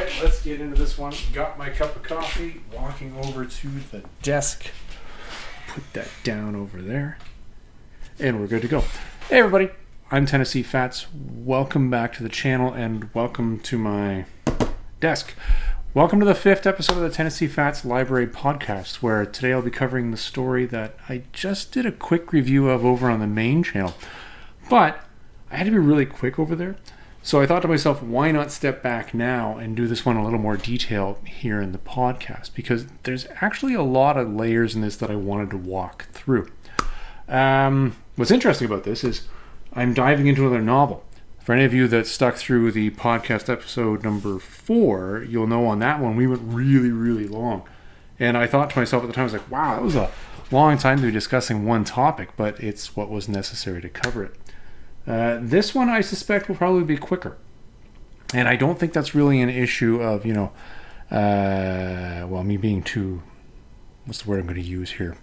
right, let's get into this one. Got my cup of coffee, walking over to the desk. Put that down over there. And we're good to go. Hey everybody, I'm Tennessee Fats. Welcome back to the channel and welcome to my desk. Welcome to the 5th episode of the Tennessee Fats Library Podcast, where today I'll be covering the story that I just did a quick review of over on the main channel. But I had to be really quick over there. So I thought to myself, why not step back now and do this one in a little more detail here in the podcast? Because there's actually a lot of layers in this that I wanted to walk through. What's interesting about this is I'm diving into another novel. For any of you that stuck through the podcast episode number 4, you'll know on that one we went really, really long. And I thought to myself at the time, I was like, wow, that was a long time to be discussing one topic, but it's what was necessary to cover it. This one I suspect will probably be quicker. And I don't think that's really an issue of, me being too, what's the word I'm going to use here?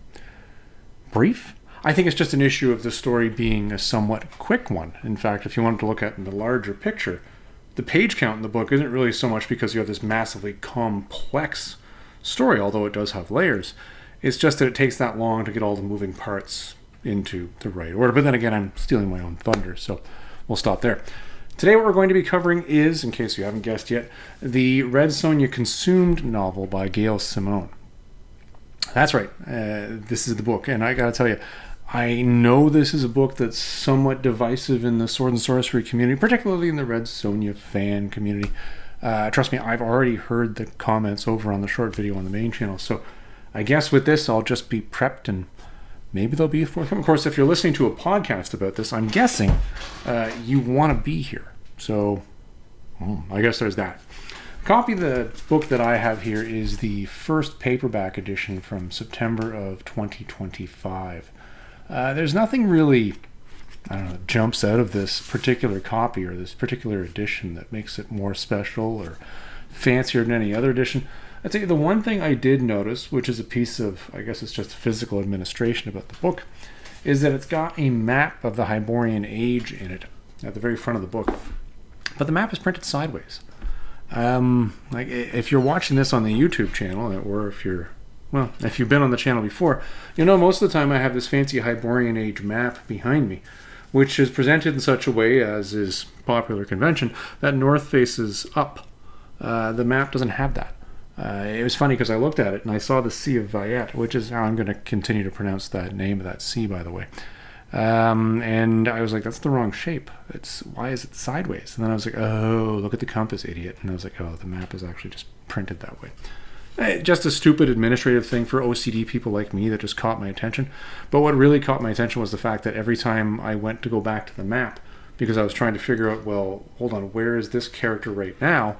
Brief? I think it's just an issue of the story being a somewhat quick one. In fact, if you wanted to look at the larger picture, the page count in the book isn't really so much because you have this massively complex story, although it does have layers. It's just that it takes that long to get all the moving parts into the right order. But then again, I'm stealing my own thunder, so we'll stop there. Today what we're going to be covering is, in case you haven't guessed yet, the Red Sonja Consumed Novel by Gail Simone. That's right, this is the book, and I gotta tell you, I know this is a book that's somewhat divisive in the sword and sorcery community, particularly in the Red Sonja fan community. Trust me, I've already heard the comments over on the short video on the main channel, so I guess with this I'll just be prepped and maybe there'll be a forthcoming. Of course, if you're listening to a podcast about this, I'm guessing you want to be here. So I guess there's that. A copy of the book that I have here is the first paperback edition from September of 2025. There's nothing really, jumps out of this particular copy or this particular edition that makes it more special or fancier than any other edition. I'd say the one thing I did notice, which is a piece of, I guess it's just physical administration about the book, is that it's got a map of the Hyborian Age in it at the very front of the book. But the map is printed sideways. If you're watching this on the YouTube channel, or if you've been on the channel before, you know most of the time I have this fancy Hyborian Age map behind me, which is presented in such a way, as is popular convention, that north faces up. The map doesn't have that. It was funny because I looked at it and I saw the Sea of Vayet, which is how I'm going to continue to pronounce that name of that sea, by the way. And I was like, that's the wrong shape. Why is it sideways? And then I was like, oh, look at the compass, idiot. And I was like, oh, the map is actually just printed that way. Just a stupid administrative thing for OCD people like me that just caught my attention. But what really caught my attention was the fact that every time I went to go back to the map, because I was trying to figure out, well, hold on, where is this character right now?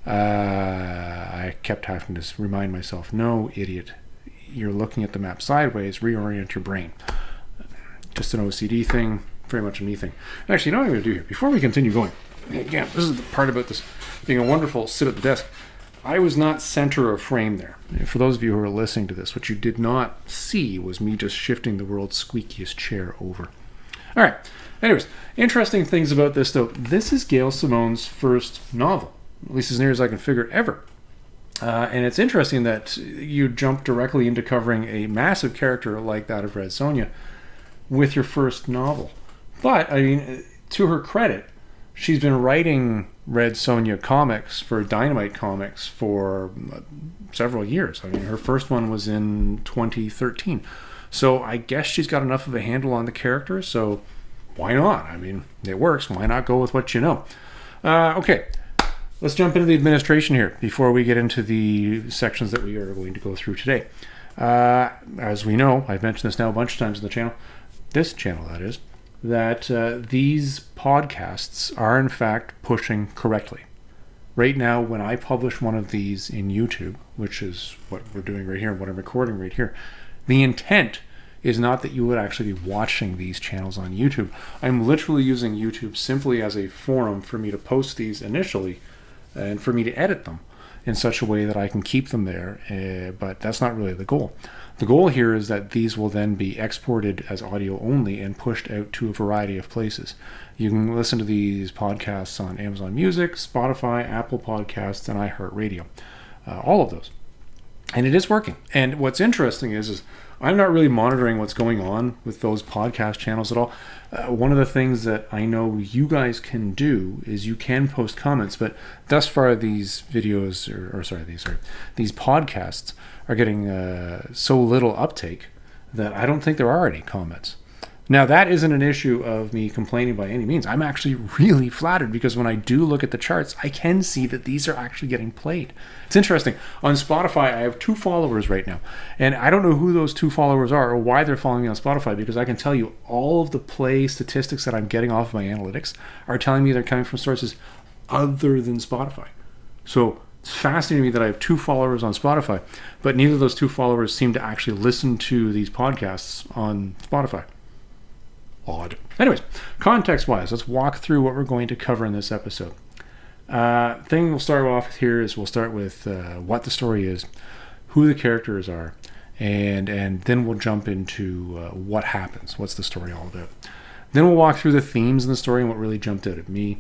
I kept having to remind myself, no, idiot, you're looking at the map sideways, reorient your brain. Just an OCD thing, very much a me thing. Actually, you know what I'm going to do here? Before we continue going, again, this is the part about this being a wonderful sit at the desk. I was not center of frame there. For those of you who are listening to this, what you did not see was me just shifting the world's squeakiest chair over. All right. Anyways, interesting things about this, though. This is Gail Simone's first novel, at least as near as I can figure ever. And it's interesting that you jump directly into covering a massive character like that of Red Sonja with your first novel. But, I mean, to her credit, she's been writing Red Sonja comics for Dynamite Comics for several years. I mean, her first one was in 2013. So I guess she's got enough of a handle on the character, so why not? I mean, it works. Why not go with what you know? Okay. Let's jump into the administration here before we get into the sections that we are going to go through today. As we know, I've mentioned this now a bunch of times in the channel, this channel that is, that these podcasts are in fact pushing correctly. Right now, when I publish one of these in YouTube, which is what we're doing right here, what I'm recording right here, the intent is not that you would actually be watching these channels on YouTube. I'm literally using YouTube simply as a forum for me to post these initially and for me to edit them. in such a way that I can keep them there, but that's not really the goal. The goal here is that these will then be exported as audio only and pushed out to a variety of places. You can listen to these podcasts on Amazon Music, Spotify, Apple Podcasts, and iHeartRadio. All of those. And it is working. And what's interesting is I'm not really monitoring what's going on with those podcast channels at all. One of the things that I know you guys can do is you can post comments, but thus far these videos, these podcasts are getting so little uptake that I don't think there are any comments. Now, that isn't an issue of me complaining by any means. I'm actually really flattered because when I do look at the charts, I can see that these are actually getting played. It's interesting. On Spotify, I have 2 followers right now. And I don't know who those 2 followers are or why they're following me on Spotify, because I can tell you all of the play statistics that I'm getting off of my analytics are telling me they're coming from sources other than Spotify. So it's fascinating to me that I have 2 followers on Spotify, but neither of those 2 followers seem to actually listen to these podcasts on Spotify. Odd. Anyways, context-wise, let's walk through what we're going to cover in this episode. Thing we'll start off with here is we'll start with what the story is, who the characters are, and then we'll jump into what happens. What's the story all about? Then we'll walk through the themes in the story and what really jumped out at me.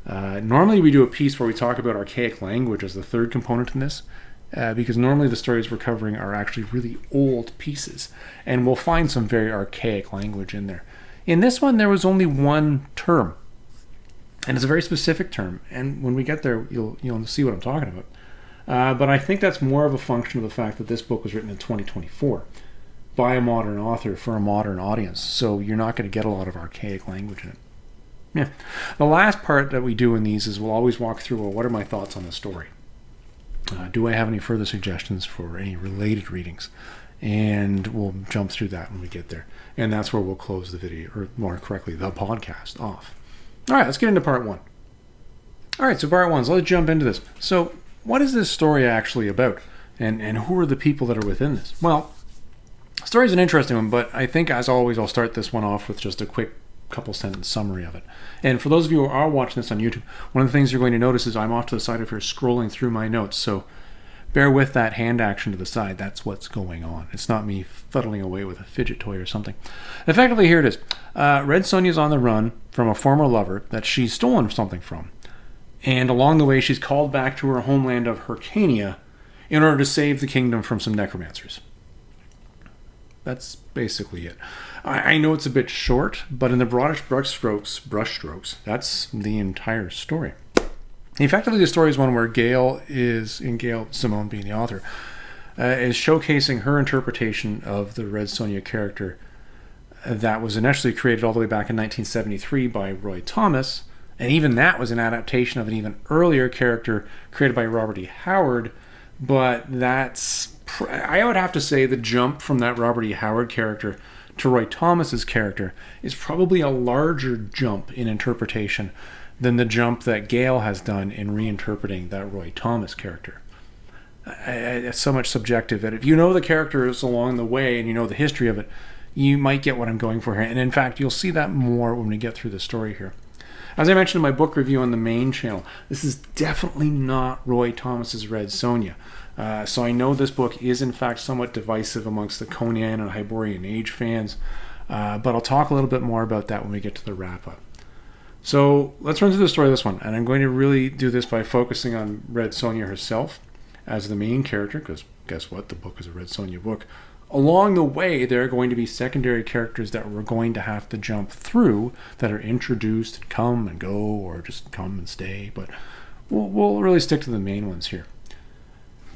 Normally we do a piece where we talk about archaic language as the third component in this, because normally the stories we're covering are actually really old pieces, and we'll find some very archaic language in there. In this one, there was only one term, and it's a very specific term, and when we get there, you'll see what I'm talking about. But I think that's more of a function of the fact that this book was written in 2024 by a modern author for a modern audience, so you're not going to get a lot of archaic language in it. Yeah. The last part that we do in these is we'll always walk through, well, what are my thoughts on the story? Do I have any further suggestions for any related readings? And we'll jump through that when we get there. And that's where we'll close the video, or more correctly, the podcast off. All right, let's get into part 1. All right, so part 1, so let's jump into this. So what is this story actually about? And who are the people that are within this? Well, the story's an interesting one, but I think, as always, I'll start this one off with just a quick couple sentence summary of it. And for those of you who are watching this on YouTube, one of the things you're going to notice is I'm off to the side of here scrolling through my notes. So bear with that hand action to the side. That's what's going on. It's not me fuddling away with a fidget toy or something. Effectively, here it is. Red Sonja's on the run from a former lover that she's stolen something from. And along the way, she's called back to her homeland of Hyrcania in order to save the kingdom from some necromancers. That's basically it. I know it's a bit short, but in the broadest brushstrokes, that's the entire story. Effectively, the story is one where Gail Simone being the author, is showcasing her interpretation of the Red Sonja character that was initially created all the way back in 1973 by Roy Thomas, and even that was an adaptation of an even earlier character created by Robert E. Howard, but I would have to say the jump from that Robert E. Howard character to Roy Thomas's character is probably a larger jump in interpretation than the jump that Gail has done in reinterpreting that Roy Thomas character. It's so much subjective that if you know the characters along the way and you know the history of it, you might get what I'm going for here. And in fact, you'll see that more when we get through the story here. As I mentioned in my book review on the main channel, this is definitely not Roy Thomas's Red Sonja. So I know this book is in fact somewhat divisive amongst the Conan and Hyborian Age fans, but I'll talk a little bit more about that when we get to the wrap-up. So let's run through the story of this one, and I'm going to really do this by focusing on Red Sonja herself as the main character, because guess what, the book is a Red Sonja book. Along the way, there are going to be secondary characters that we're going to have to jump through that are introduced and come and go, or just come and stay, but we'll really stick to the main ones here.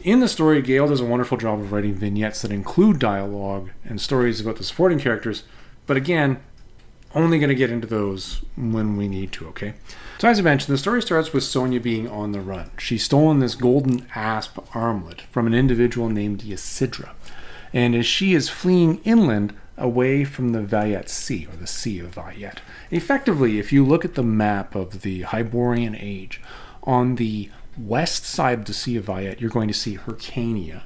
In the story, Gail does a wonderful job of writing vignettes that include dialogue and stories about the supporting characters, but again, only going to get into those when we need to, okay? So as I mentioned, the story starts with Sonja being on the run. She's stolen this golden asp armlet from an individual named Ysidra. And as she is fleeing inland away from the Vayet Sea, or the Sea of Vayet. Effectively, if you look at the map of the Hyborian Age, on the west side of the Sea of Vayet, you're going to see Hyrcania.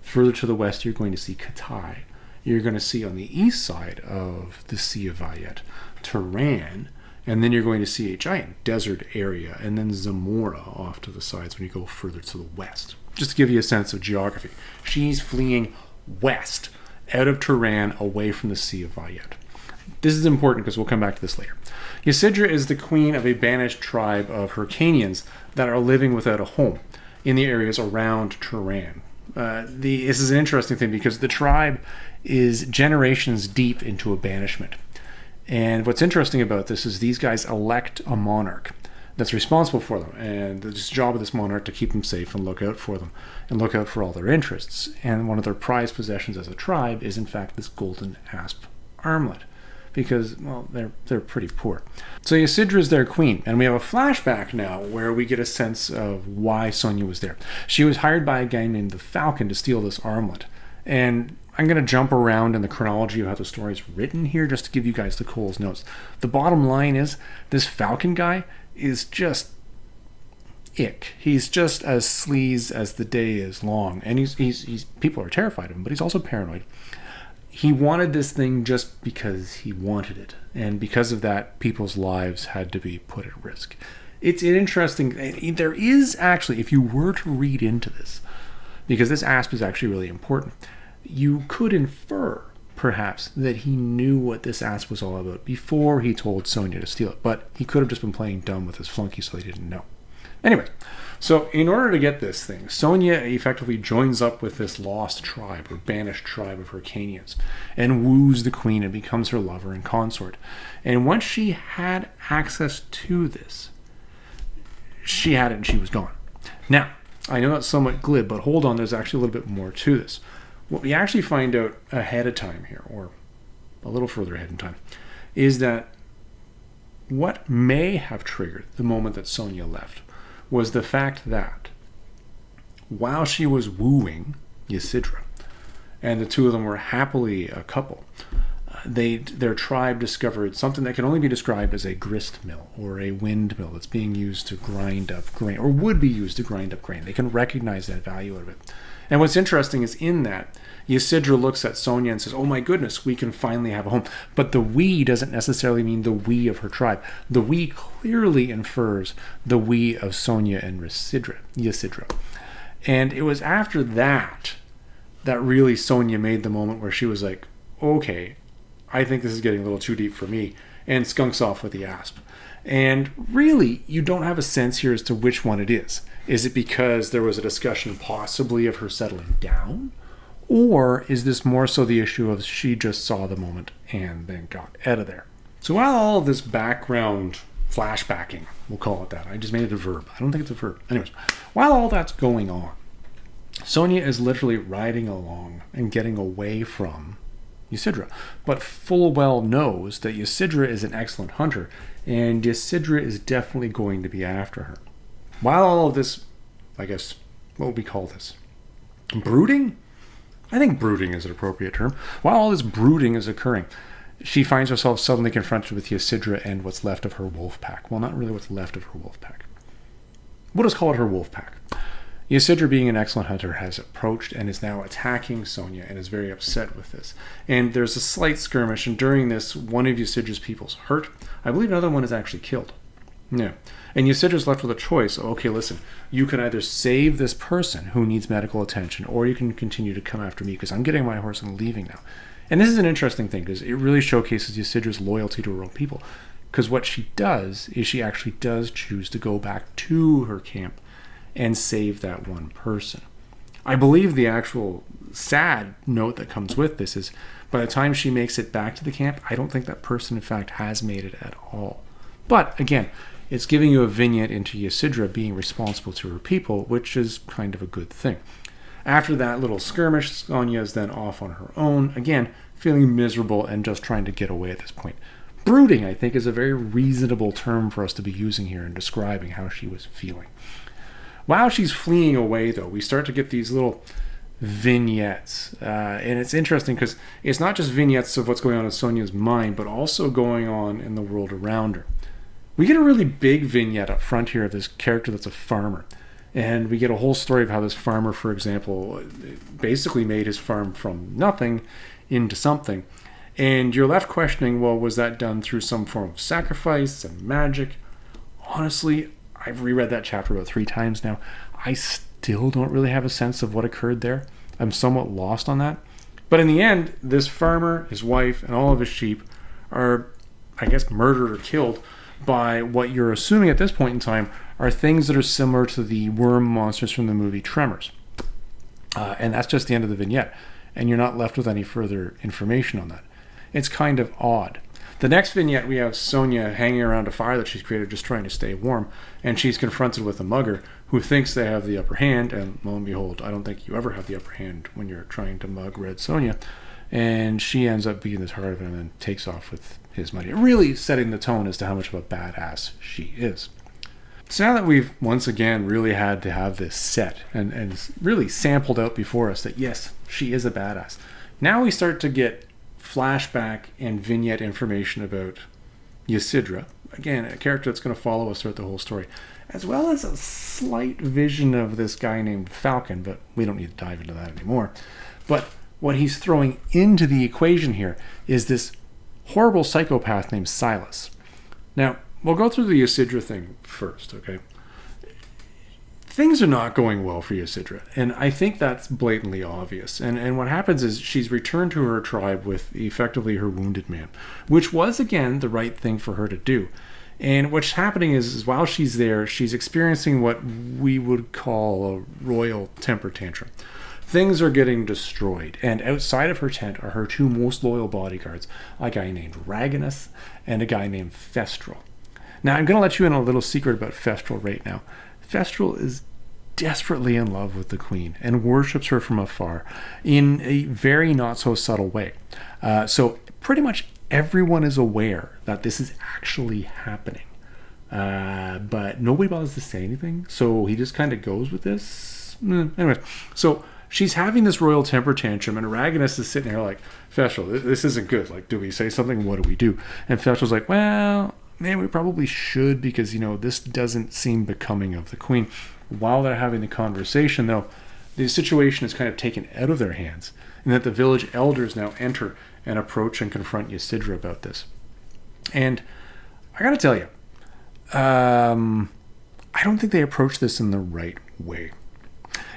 Further to the west, you're going to see Katai. You're going to see on the east side of the Sea of Vayet, Turan. And then you're going to see a giant desert area, and then Zamora off to the sides when you go further to the west. Just to give you a sense of geography. She's fleeing west, out of Turan, away from the Sea of Vayet. This is important because we'll come back to this later. Ysidra is the queen of a banished tribe of Hyrcanians that are living without a home in the areas around Turan. This is an interesting thing because the tribe is generations deep into a banishment. And what's interesting about this is these guys elect a monarch that's responsible for them. And it's the job of this monarch to keep them safe and look out for them and look out for all their interests. And one of their prized possessions as a tribe is, in fact, this golden asp armlet. Because, well, they're pretty poor. So Ysidra is their queen. And we have a flashback now where we get a sense of why Sonja was there. She was hired by a guy named the Falcon to steal this armlet. And I'm going to jump around in the chronology of how the story is written here just to give you guys the Cole's notes. The bottom line is this Falcon guy is just ick. He's just as sleaze as the day is long. And he's people are terrified of him, but he's also paranoid. He wanted this thing just because he wanted it. And because of that, people's lives had to be put at risk. It's interesting. There is actually, if you were to read into this, because this asp is actually really important, you could infer, perhaps, that he knew what this asp was all about before he told Sonja to steal it. But he could have just been playing dumb with his flunky so he didn't know. Anyway, so in order to get this thing, Sonja effectively joins up with this lost tribe or banished tribe of Hyrcanians and woos the queen and becomes her lover and consort. And once she had access to this, she had it and she was gone. Now, I know that's somewhat glib, but hold on, there's actually a little bit more to this. What we actually find out ahead of time here, or a little further ahead in time, is that what may have triggered the moment that Sonja left was the fact that while she was wooing Ysidra, and the two of them were happily a couple, their tribe discovered something that can only be described as a grist mill or a windmill that's being used to grind up grain, or would be used to grind up grain. They can recognize that value of it. And what's interesting is in that, Ysidra looks at Sonja and says, oh my goodness, we can finally have a home. But the we doesn't necessarily mean the we of her tribe. The we clearly infers the we of Sonja and Ysidra. And it was after that really Sonja made the moment where she was like, okay, I think this is getting a little too deep for me, and skunks off with the asp. And really, you don't have a sense here as to which one it is. Is it because there was a discussion possibly of her settling down? Or is this more so the issue of she just saw the moment and then got out of there? So while all of this background flashbacking, we'll call it that. I just made it a verb. I don't think it's a verb. Anyways, while all that's going on, Sonja is literally riding along and getting away from Ysidra, but full well knows that Ysidra is an excellent hunter, and Ysidra is definitely going to be after her. While all of this, I guess, what would we call this? Brooding? I think brooding is an appropriate term. While all this brooding is occurring, she finds herself suddenly confronted with Ysidra and what's left of her wolf pack. Well, not really what's left of her wolf pack. We'll just call it her wolf pack. Ysidra, being an excellent hunter, has approached and is now attacking Sonja and is very upset with this. And there's a slight skirmish, and during this, one of Ysidra's people's hurt. I believe another one is actually killed. Yeah. And Ysidra's left with a choice. Okay, listen, you can either save this person who needs medical attention, or you can continue to come after me because I'm getting my horse and leaving now. And this is an interesting thing because it really showcases Ysidra's loyalty to her own people. Because what she does is she actually does choose to go back to her camp and save that one person. I believe the actual sad note that comes with this is by the time she makes it back to the camp, I don't think that person in fact has made it at all. But again, it's giving you a vignette into Ysidra being responsible to her people, which is kind of a good thing. After that little skirmish, Sonja is then off on her own, again, feeling miserable and just trying to get away at this point. Brooding, I think, is a very reasonable term for us to be using here in describing how she was feeling. While she's fleeing away, though, we start to get these little vignettes. And it's interesting because it's not just vignettes of what's going on in Sonja's mind, but also going on in the world around her. We get a really big vignette up front here of this character that's a farmer. And we get a whole story of how this farmer, for example, basically made his farm from nothing into something. And you're left questioning, well, was that done through some form of sacrifice and magic? Honestly, I've reread that chapter about 3 times now. I still don't really have a sense of what occurred there. I'm somewhat lost on that. But in the end, this farmer, his wife, and all of his sheep are, I guess, murdered or killed by what you're assuming at this point in time are things that are similar to the worm monsters from the movie Tremors. And that's just the end of the vignette. And you're not left with any further information on that. It's kind of odd. The next vignette, we have Sonja hanging around a fire that she's created just trying to stay warm. And she's confronted with a mugger who thinks they have the upper hand. And lo and behold, I don't think you ever have the upper hand when you're trying to mug Red Sonja. And she ends up being this hard of him and takes off with his money. Really setting the tone as to how much of a badass she is. So now that we've once again really had to have this set and really sampled out before us that yes, she is a badass. Now we start to get flashback and vignette information about Ysidra. Again, a character that's going to follow us throughout the whole story. As well as a slight vision of this guy named Falcon, but we don't need to dive into that anymore. But what he's throwing into the equation here is this horrible psychopath named Silas. Now, we'll go through the Ysidra thing first, okay? Things are not going well for Ysidra, and I think that's blatantly obvious. And what happens is she's returned to her tribe with effectively her wounded man, which was, again, the right thing for her to do. And what's happening is while she's there, she's experiencing what we would call a royal temper tantrum. Things are getting destroyed, and outside of her tent are her 2 most loyal bodyguards, a guy named Raganus and a guy named Festral. Now, I'm going to let you in on a little secret about Festral right now. Festral is desperately in love with the queen and worships her from afar in a very not so subtle way. So pretty much everyone is aware that this is actually happening. But nobody bothers to say anything, so he just kind of goes with this. Anyway, so she's having this royal temper tantrum, and Raganus is sitting here like, Festral, this isn't good. Like, do we say something? What do we do? And Festral's like, well, man, we probably should because, this doesn't seem becoming of the queen. While they're having the conversation, though, the situation is kind of taken out of their hands, and that the village elders now enter and approach and confront Ysidra about this. And I gotta tell you, I don't think they approach this in the right way.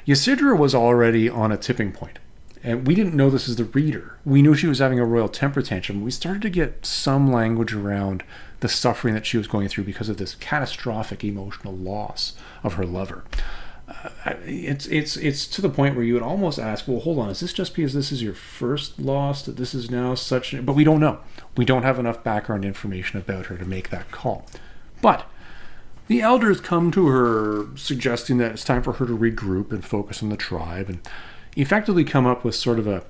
Ysidra was already on a tipping point, and we didn't know this as the reader. We knew she was having a royal temper tantrum. We started to get some language around the suffering that she was going through because of this catastrophic emotional loss of her lover. It's to the point where you would almost ask, well, hold on, is this just because this is your first loss that this is now such? But we don't know. We don't have enough background information about her to make that call. But the elders come to her suggesting that it's time for her to regroup and focus on the tribe and effectively come up with sort of a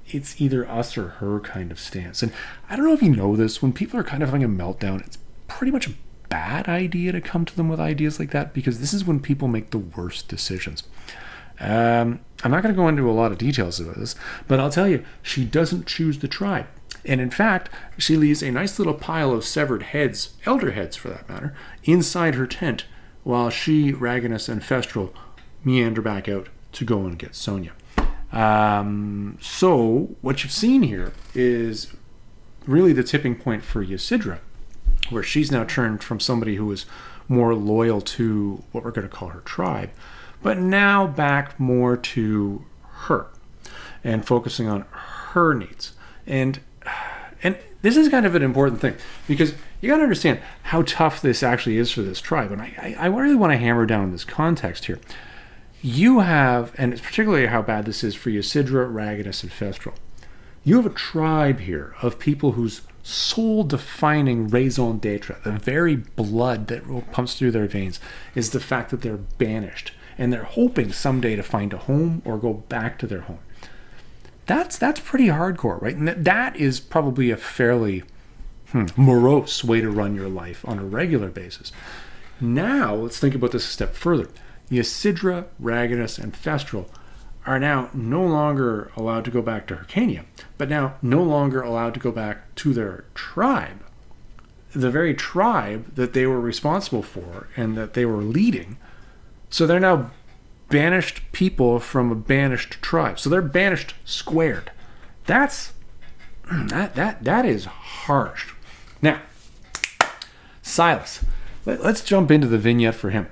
it's either us or her kind of stance. And I don't know if you know this, when people are kind of having a meltdown, it's pretty much a bad idea to come to them with ideas like that because this is when people make the worst decisions. I'm not going to go into a lot of details about this, but I'll tell you, she doesn't choose the tribe. And in fact, she leaves a nice little pile of severed heads, elder heads for that matter, inside her tent while she, Raganus, and Festral meander back out to go and get Sonja. So what you've seen here is really the tipping point for Ysidra, where she's now turned from somebody who is more loyal to what we're going to call her tribe, but now back more to her and focusing on her needs. And this is kind of an important thing because you got to understand how tough this actually is for this tribe. And I really want to hammer down this context here. You have, and it's particularly how bad this is for Ysidra, Raganus, and Festral. You have a tribe here of people whose soul-defining raison d'etre, the very blood that pumps through their veins, is the fact that they're banished. And they're hoping someday to find a home or go back to their home. That's pretty hardcore, right? And that is probably a fairly morose way to run your life on a regular basis. Now, let's think about this a step further. Ysidra, Raganus, and Festral are now no longer allowed to go back to Hyrcania, but now no longer allowed to go back to their tribe. The very tribe that they were responsible for and that they were leading. So they're now banished people from a banished tribe. So they're banished squared. That's that is harsh. Now, Silas. Let's jump into the vignette for him.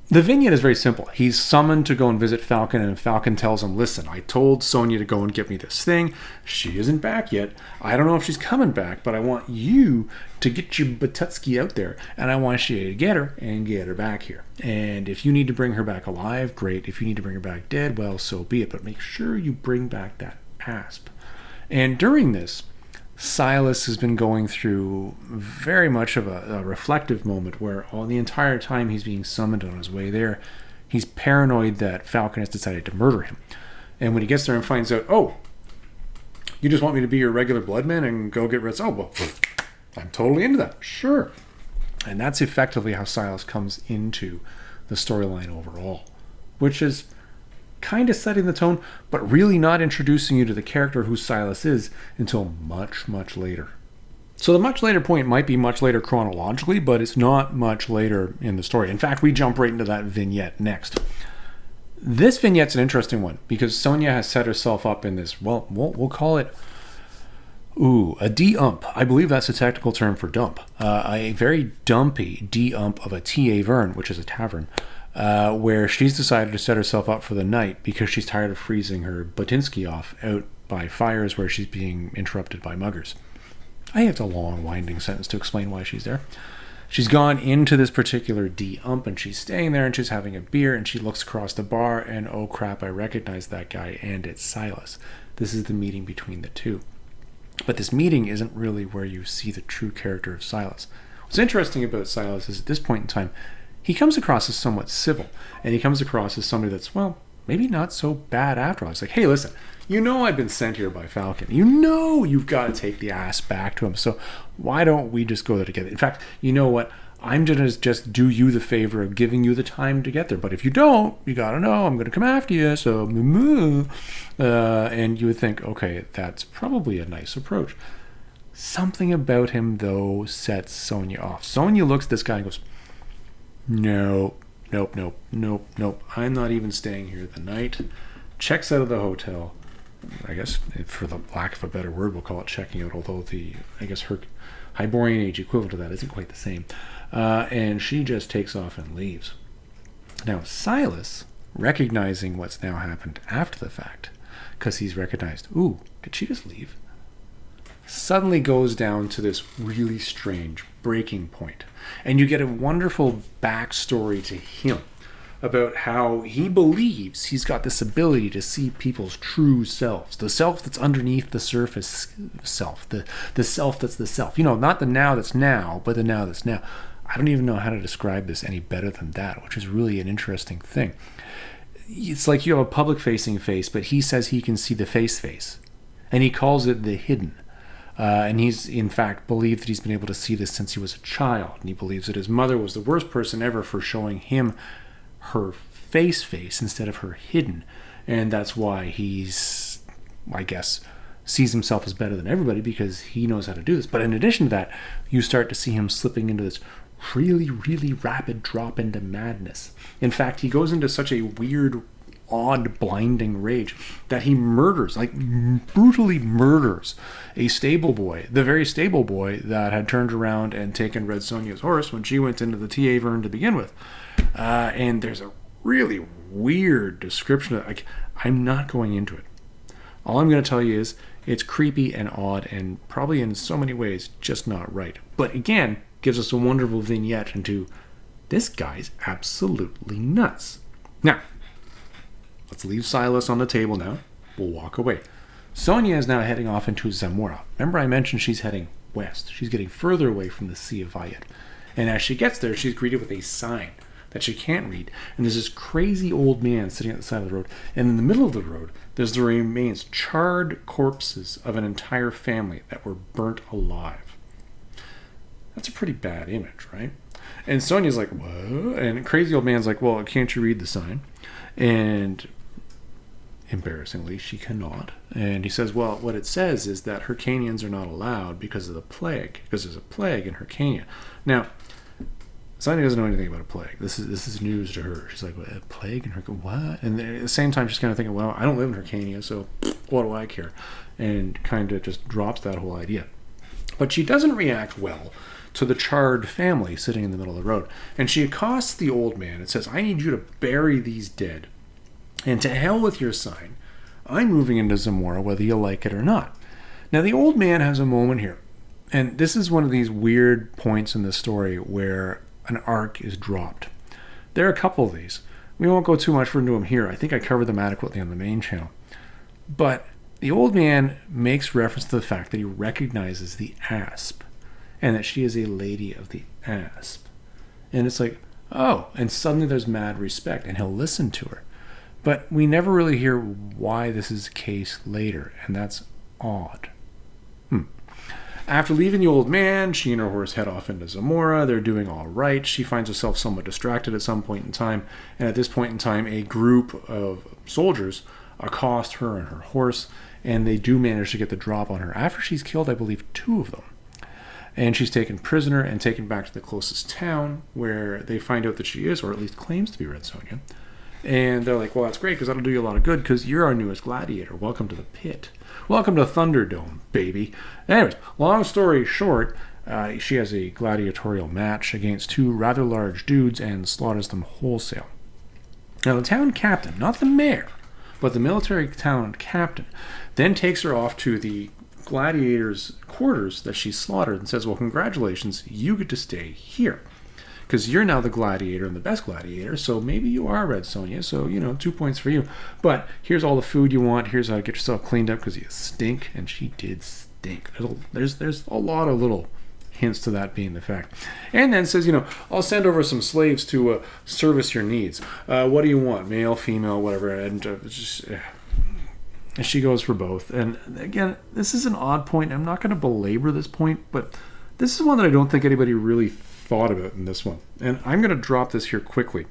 The vignette is very simple. He's summoned to go and visit Falcon, and Falcon tells him, listen, I told Sonja to go and get me this thing. She isn't back yet. I don't know if she's coming back, but I want you to get your Batutsky out there, and I want you to get her and get her back here. And if you need to bring her back alive, great. If you need to bring her back dead, well, so be it. But make sure you bring back that asp. And during this, Silas has been going through very much of a reflective moment where all the entire time he's being summoned on his way there, he's paranoid that Falcon has decided to murder him. And when he gets there and finds out, oh, you just want me to be your regular bloodman and go get Red Sonja? Oh, well, I'm totally into that. Sure. And that's effectively how Silas comes into the storyline overall, which is kind of setting the tone, but really not introducing you to the character who Silas is until much, much later. So the much later point might be much later chronologically, but it's not much later in the story. In fact, we jump right into that vignette next. This vignette's an interesting one because Sonja has set herself up in this, well, we'll call it, a de-ump. I believe that's a technical term for dump. A very dumpy de-ump of a T.A. Vern, which is a tavern, where she's decided to set herself up for the night because she's tired of freezing her Batinsky off out by fires where she's being interrupted by muggers. I think it's a long, winding sentence to explain why she's there. She's gone into this particular de-ump and she's staying there and she's having a beer and she looks across the bar and oh crap, I recognize that guy and it's Silas. This is the meeting between the two. But this meeting isn't really where you see the true character of Silas. What's interesting about Silas is at this point in time, he comes across as somewhat civil, and he comes across as somebody that's, well, maybe not so bad after all. It's like, hey, listen, you know I've been sent here by Falcon. You know you've got to take the ass back to him, so why don't we just go there together? In fact, you know what? I'm going to just do you the favor of giving you the time to get there, but if you don't, you got to know I'm going to come after you, so... and you would think, okay, that's probably a nice approach. Something about him, though, sets Sonja off. Sonja looks at this guy and goes... Nope. I'm not even staying here the night. Checks out of the hotel. I guess, for the lack of a better word, we'll call it checking out, although her Hyborian Age equivalent to that isn't quite the same. And she just takes off and leaves. Now, Silas, recognizing what's now happened after the fact, because he's recognized, ooh, did she just leave? Suddenly goes down to this really strange breaking point. And you get a wonderful backstory to him about how he believes he's got this ability to see people's true selves. The self that's underneath the surface self. The self that's the self. You know, not the now that's now, but the now that's now. I don't even know how to describe this any better than that, which is really an interesting thing. It's like you have a public-facing face, but he says he can see the face. And he calls it the hidden. And he's, in fact, believed that he's been able to see this since he was a child. And he believes that his mother was the worst person ever for showing him her face instead of her hidden. And that's why he's, I guess, sees himself as better than everybody because he knows how to do this. But in addition to that, you start to see him slipping into this really, really rapid drop into madness. In fact, he goes into such a weird, odd, blinding rage that he murders, like brutally murders, a stable boy, the very stable boy that had turned around and taken Red Sonja's horse when she went into the T.A. Vern to begin with. And there's a really weird description of, like, I'm not going into it. All I'm going to tell you is it's creepy and odd and probably in so many ways just not right. But again, gives us a wonderful vignette into this guy's absolutely nuts. Now, let's leave Silas on the table now. We'll walk away. Sonja is now heading off into Zamora. Remember I mentioned she's heading west. She's getting further away from the Sea of Vayet. And as she gets there, she's greeted with a sign that she can't read. And there's this crazy old man sitting at the side of the road. And in the middle of the road, there's the remains, charred corpses of an entire family that were burnt alive. That's a pretty bad image, right? And Sonja's like, what? And crazy old man's like, well, can't you read the sign? And embarrassingly, she cannot. And he says, well, what it says is that Hyrcanians are not allowed because of the plague, because there's a plague in Hyrcania. Now, Sonja doesn't know anything about a plague. This is news to her. She's like, what, a plague in Hyrcania? What? And at the same time, she's kind of thinking, well, I don't live in Hyrcania, so what do I care? And kind of just drops that whole idea. But she doesn't react well to the charred family sitting in the middle of the road. And she accosts the old man and says, I need you to bury these dead. And to hell with your sign. I'm moving into Zamora whether you like it or not. Now, the old man has a moment here. And this is one of these weird points in the story where an arc is dropped. There are a couple of these. We won't go too much into them here. I think I covered them adequately on the main channel. But the old man makes reference to the fact that he recognizes the asp and that she is a lady of the asp. And it's like, oh, and suddenly there's mad respect and he'll listen to her. But we never really hear why this is the case later, and that's odd. After leaving the old man, she and her horse head off into Zamora. They're doing all right. She finds herself somewhat distracted at some point in time, and at this point in time, a group of soldiers accost her and her horse, and they do manage to get the drop on her after she's killed, I believe, 2 of them. And she's taken prisoner and taken back to the closest town, where they find out that she is, or at least claims to be, Red Sonja. And they're like, well, that's great, because that'll do you a lot of good, because you're our newest gladiator. Welcome to the pit. Welcome to Thunderdome, baby. Anyways, long story short, she has a gladiatorial match against 2 rather large dudes and slaughters them wholesale. Now, the town captain, not the mayor, but the military town captain, then takes her off to the gladiators' quarters that she slaughtered and says, well, congratulations, you get to stay here. Because you're now the gladiator and the best gladiator, so maybe you are Red Sonja, so, 2 points for you. But here's all the food you want, here's how to get yourself cleaned up, because you stink, and she did stink. There's a lot of little hints to that being the fact. And then says, I'll send over some slaves to service your needs. What do you want? Male, female, whatever. And she goes for both. And again, this is an odd point. I'm not going to belabor this point, but this is one that I don't think anybody really thought about in this one. And I'm going to drop this here quickly.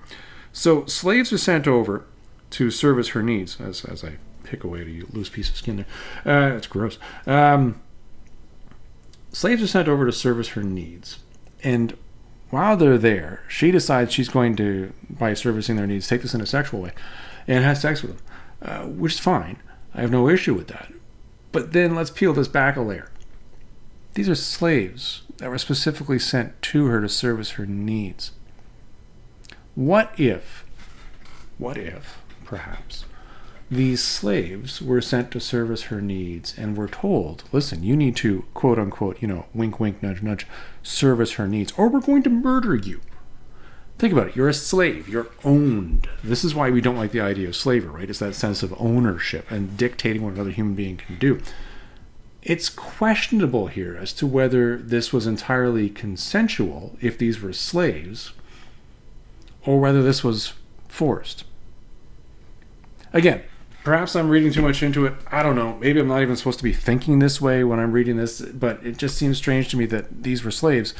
So slaves are sent over to service her needs, as I pick away at a loose piece of skin there. It's gross. Slaves are sent over to service her needs. And while they're there, she decides she's going to, by servicing their needs, take this in a sexual way and has sex with them, which is fine. I have no issue with that. But then let's peel this back a layer. These are slaves that were specifically sent to her to service her needs. What if, perhaps, these slaves were sent to service her needs and were told, listen, you need to, quote unquote, wink, wink, nudge, nudge, service her needs, or we're going to murder you. Think about it. You're a slave. You're owned. This is why we don't like the idea of slavery, right? It's that sense of ownership and dictating what another human being can do. It's questionable here as to whether this was entirely consensual, if these were slaves, or whether this was forced. Again, perhaps I'm reading too much into it. I don't know. Maybe I'm not even supposed to be thinking this way when I'm reading this, but it just seems strange to me that these were slaves.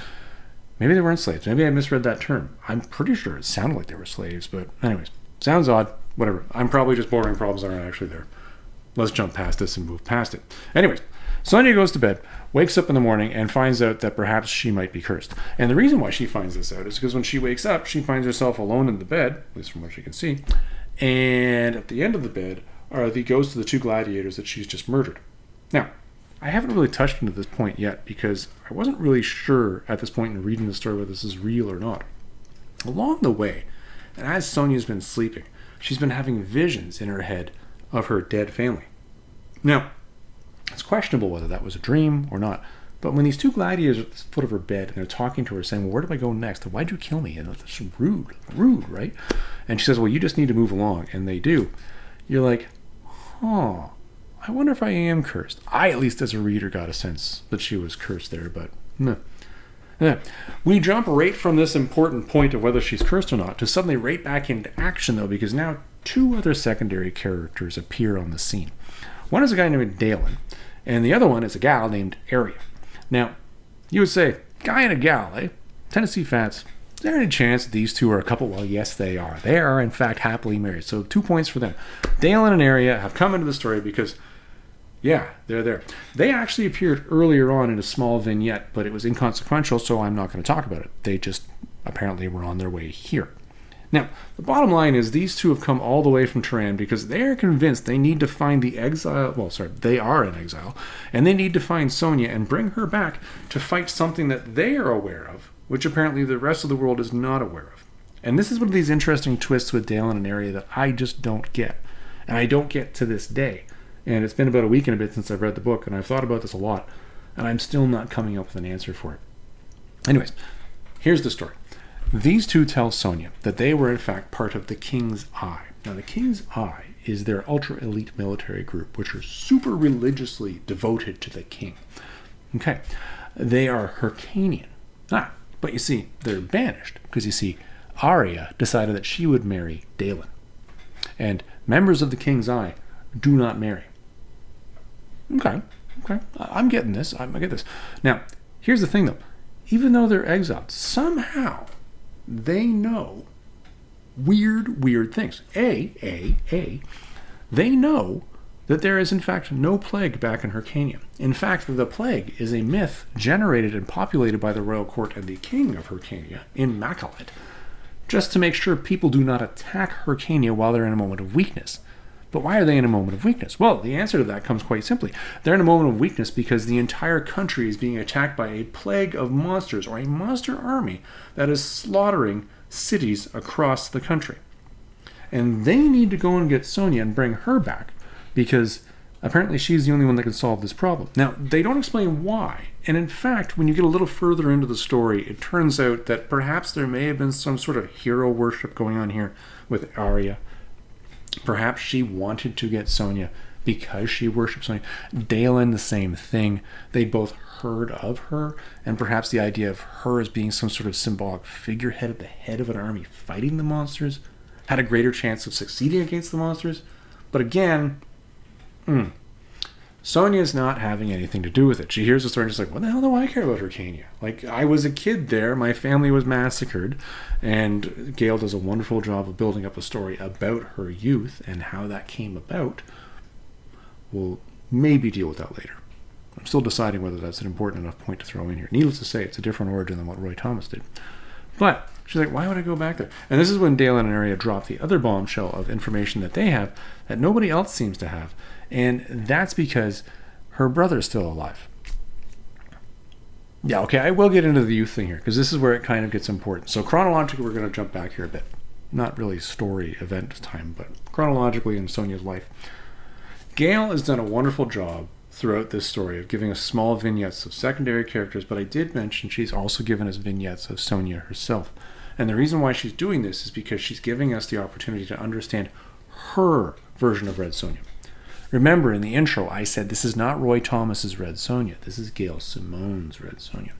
Maybe they weren't slaves. Maybe I misread that term. I'm pretty sure it sounded like they were slaves, but anyways, sounds odd. Whatever. I'm probably just bordering problems that aren't actually there. Let's jump past this and move past it. Anyways, Sonja goes to bed, wakes up in the morning, and finds out that perhaps she might be cursed. And the reason why she finds this out is because when she wakes up, she finds herself alone in the bed, at least from what she can see, and at the end of the bed are the ghosts of the 2 gladiators that she's just murdered. Now, I haven't really touched into this point yet because I wasn't really sure at this point in reading the story whether this is real or not. Along the way, and as Sonja's been sleeping, she's been having visions in her head of her dead family. Now, it's questionable whether that was a dream or not, but when these 2 gladiators are at the foot of her bed and they're talking to her saying, well, where do I go next? Why'd you kill me? And that's rude, right? And she says, well, you just need to move along. And they do. You're like, I wonder if I am cursed. I, at least as a reader, got a sense that she was cursed there, but no. Yeah. We jump right from this important point of whether she's cursed or not to suddenly right back into action, though, because now 2 other secondary characters appear on the scene. One is a guy named Dalen, and the other one is a gal named Aria. Now, you would say, guy and a gal, eh? Tennessee Fats. Is there any chance these 2 are a couple? Well, yes, they are. They are, in fact, happily married. So 2 points for them. Dalen and Aria have come into the story because, yeah, they're there. They actually appeared earlier on in a small vignette, but it was inconsequential, so I'm not going to talk about it. They just apparently were on their way here. Now, the bottom line is these two have come all the way from Tehran because they're convinced they need to find the exile. Well, sorry, they are in exile, and they need to find Sonja and bring her back to fight something that they are aware of, which apparently the rest of the world is not aware of. And this is one of these interesting twists with Dale in an area that I just don't get. And I don't get to this day. And it's been about a week and a bit since I've read the book, and I've thought about this a lot, and I'm still not coming up with an answer for it. Anyways, here's the story. These two tell Sonja that they were in fact part of the King's Eye. Now, the King's Eye is their ultra-elite military group, which are super religiously devoted to the king. Okay, they are Hyrcanian. But you see, they're banished, because you see, Arya decided that she would marry Dalen. And members of the King's Eye do not marry. Okay, I'm getting this. I get this. Now, here's the thing, though. Even though they're exiled, somehow they know weird things. They know that there is in fact no plague back in Hyrcania. In fact, the plague is a myth generated and populated by the royal court and the king of Hyrcania in Makalet, just to make sure people do not attack Hyrcania while they're in a moment of weakness. But why are they in a moment of weakness? Well, the answer to that comes quite simply. They're in a moment of weakness because the entire country is being attacked by a plague of monsters, or a monster army that is slaughtering cities across the country. And they need to go and get Sonja and bring her back, because apparently she's the only one that can solve this problem. Now, they don't explain why. And in fact, when you get a little further into the story, it turns out that perhaps there may have been some sort of hero worship going on here with Arya. Perhaps she wanted to get Sonja because she worships Sonja. Dalen, the same thing. They both heard of her, and perhaps the idea of her as being some sort of symbolic figurehead at the head of an army fighting the monsters had a greater chance of succeeding against the monsters. But again, Sonja's not having anything to do with it. She hears the story and she's like, what the hell do I care about Hyrcania? Like, I was a kid there, my family was massacred, and Gail does a wonderful job of building up a story about her youth and how that came about. We'll maybe deal with that later. I'm still deciding whether that's an important enough point to throw in here. Needless to say, it's a different origin than what Roy Thomas did. But she's like, why would I go back there? And this is when Dale and Arya drop the other bombshell of information that they have that nobody else seems to have. And that's because her brother's still alive. Yeah, okay, I will get into the youth thing here, because this is where it kind of gets important. So chronologically, we're going to jump back here a bit. Not really story event time, but chronologically in Sonja's life. Gail has done a wonderful job throughout this story of giving us small vignettes of secondary characters, but I did mention she's also given us vignettes of Sonja herself. And the reason why she's doing this is because she's giving us the opportunity to understand her version of Red Sonja. Remember, in the intro, I said this is not Roy Thomas's Red Sonja. This is Gail Simone's Red Sonja.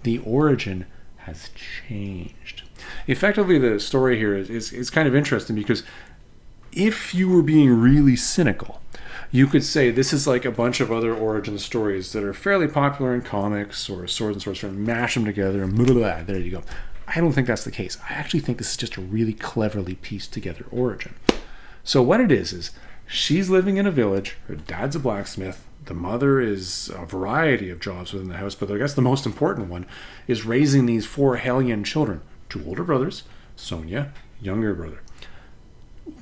The origin has changed. Effectively, the story here is kind of interesting because if you were being really cynical, you could say this is like a bunch of other origin stories that are fairly popular in comics or sword and sorcery, and mash them together and blah, blah, blah. There you go. I don't think that's the case. I actually think this is just a really cleverly pieced together origin. So what it is she's living in a village. Her dad's a blacksmith. The mother is a variety of jobs within the house, but I guess the most important one is raising these 4 Hellion children. 2 older brothers, Sonja, younger brother.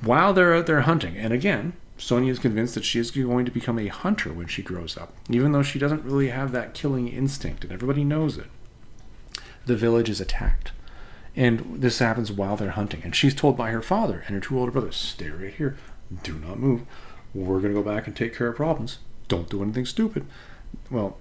While they're out there hunting, and again, Sonja is convinced that she is going to become a hunter when she grows up, even though she doesn't really have that killing instinct, and everybody knows it. The village is attacked. And this happens while they're hunting. And she's told by her father and her 2 older brothers, stay right here. Do not move. We're going to go back and take care of problems. Don't do anything stupid. Well,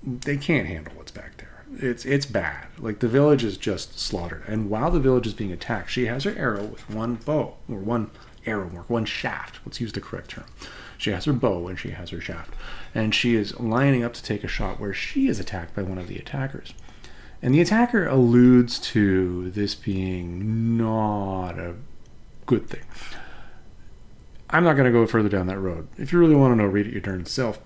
they can't handle what's back there. It's bad. Like, the village is just slaughtered. And while the village is being attacked, she has her arrow with one bow, or one arrow mark, one shaft. Let's use the correct term. She has her bow and she has her shaft. And she is lining up to take a shot where she is attacked by one of the attackers. And the attacker alludes to this being not a good thing. I'm not going to go further down that road. If you really want to know, read it your darn self.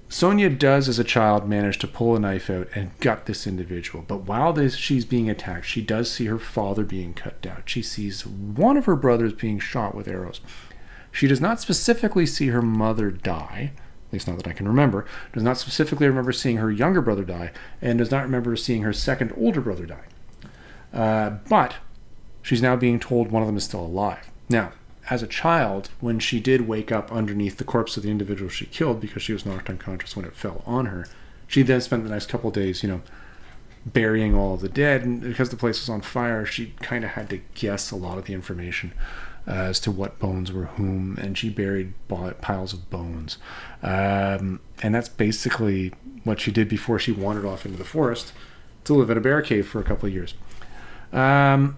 Sonja does, as a child, manage to pull a knife out and gut this individual. But while she's being attacked, she does see her father being cut down. She sees one of her brothers being shot with arrows. She does not specifically see her mother die, at least not that I can remember, does not specifically remember seeing her younger brother die, and does not remember seeing her second older brother die. But she's now being told one of them is still alive. Now, as a child, when she did wake up underneath the corpse of the individual she killed because she was knocked unconscious when it fell on her, she then spent the next couple of days, burying all of the dead. And because the place was on fire, she kind of had to guess a lot of the information as to what bones were whom, and she buried piles of bones. And that's basically what she did before she wandered off into the forest to live in a bear cave for a couple of years. Now,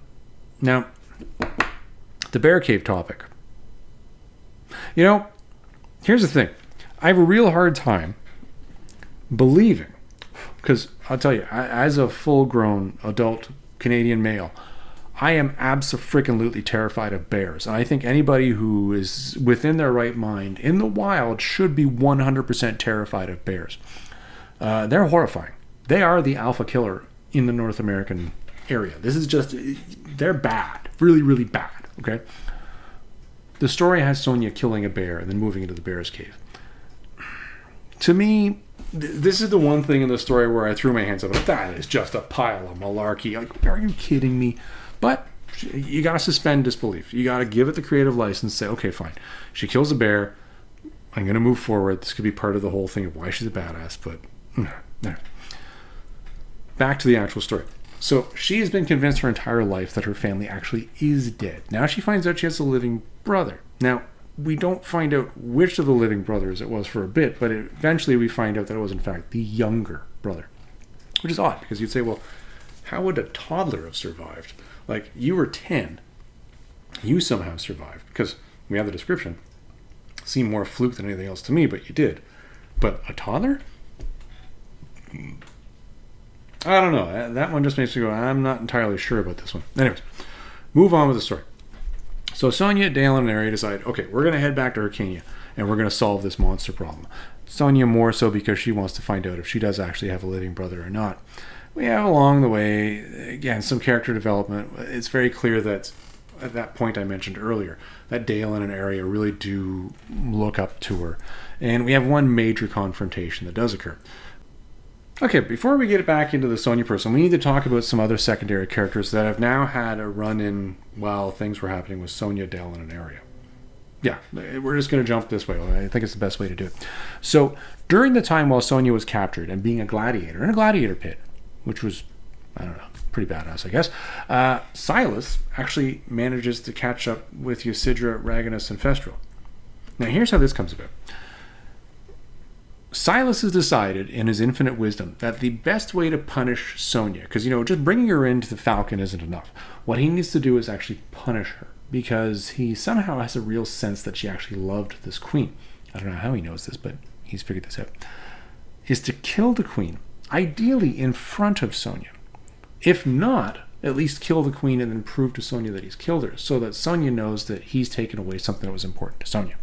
the bear cave topic. Here's the thing. I have a real hard time believing, because I'll tell you, as a full-grown adult Canadian male, I am absolutely terrified of bears. And I think anybody who is within their right mind in the wild should be 100% terrified of bears. They're horrifying. They are the alpha killer in the North American area. They're bad. Really, really bad. Okay? The story has Sonja killing a bear and then moving into the bear's cave. To me, this is the one thing in the story where I threw my hands up. That is just a pile of malarkey. Like, are you kidding me? But you got to suspend disbelief. You got to give it the creative license. Say, okay, fine. She kills a bear. I'm going to move forward. This could be part of the whole thing of why she's a badass. But no. Back to the actual story. So she has been convinced her entire life that her family actually is dead. Now she finds out she has a living brother. Now, we don't find out which of the living brothers it was for a bit, but eventually we find out that it was in fact the younger brother. Which is odd, because you'd say, well, how would a toddler have survived? Like, you were 10. You somehow survived. Because we have the description. It seemed more fluke than anything else to me, but you did. But a toddler? I don't know. That one just makes me go, I'm not entirely sure about this one. Anyways, move on with the story. So Sonja, Dale, and Ari decide, okay, we're going to head back to Hyrcania, and we're going to solve this monster problem. Sonja more so because she wants to find out if she does actually have a living brother or not. We have along the way, again, some character development. It's very clear that at that point I mentioned earlier, that Dale and Ari really do look up to her. And we have one major confrontation that does occur. Okay, before we get back into the Sonja person, we need to talk about some other secondary characters that have now had a run-in while things were happening with Sonja, Dale, and Ari. Yeah, we're just going to jump this way. I think it's the best way to do it. So, during the time while Sonja was captured and being a gladiator in a gladiator pit, which was, I don't know, pretty badass, I guess, Silas actually manages to catch up with Ysidra, Raganus, and Festral. Now, here's how this comes about. Silas has decided, in his infinite wisdom, that the best way to punish Sonja, because, just bringing her into the Falcon isn't enough. What he needs to do is actually punish her, because he somehow has a real sense that she actually loved this queen. I don't know how he knows this, but he's figured this out. Is to kill the queen, ideally in front of Sonja. If not, at least kill the queen and then prove to Sonja that he's killed her, so that Sonja knows that he's taken away something that was important to Sonja.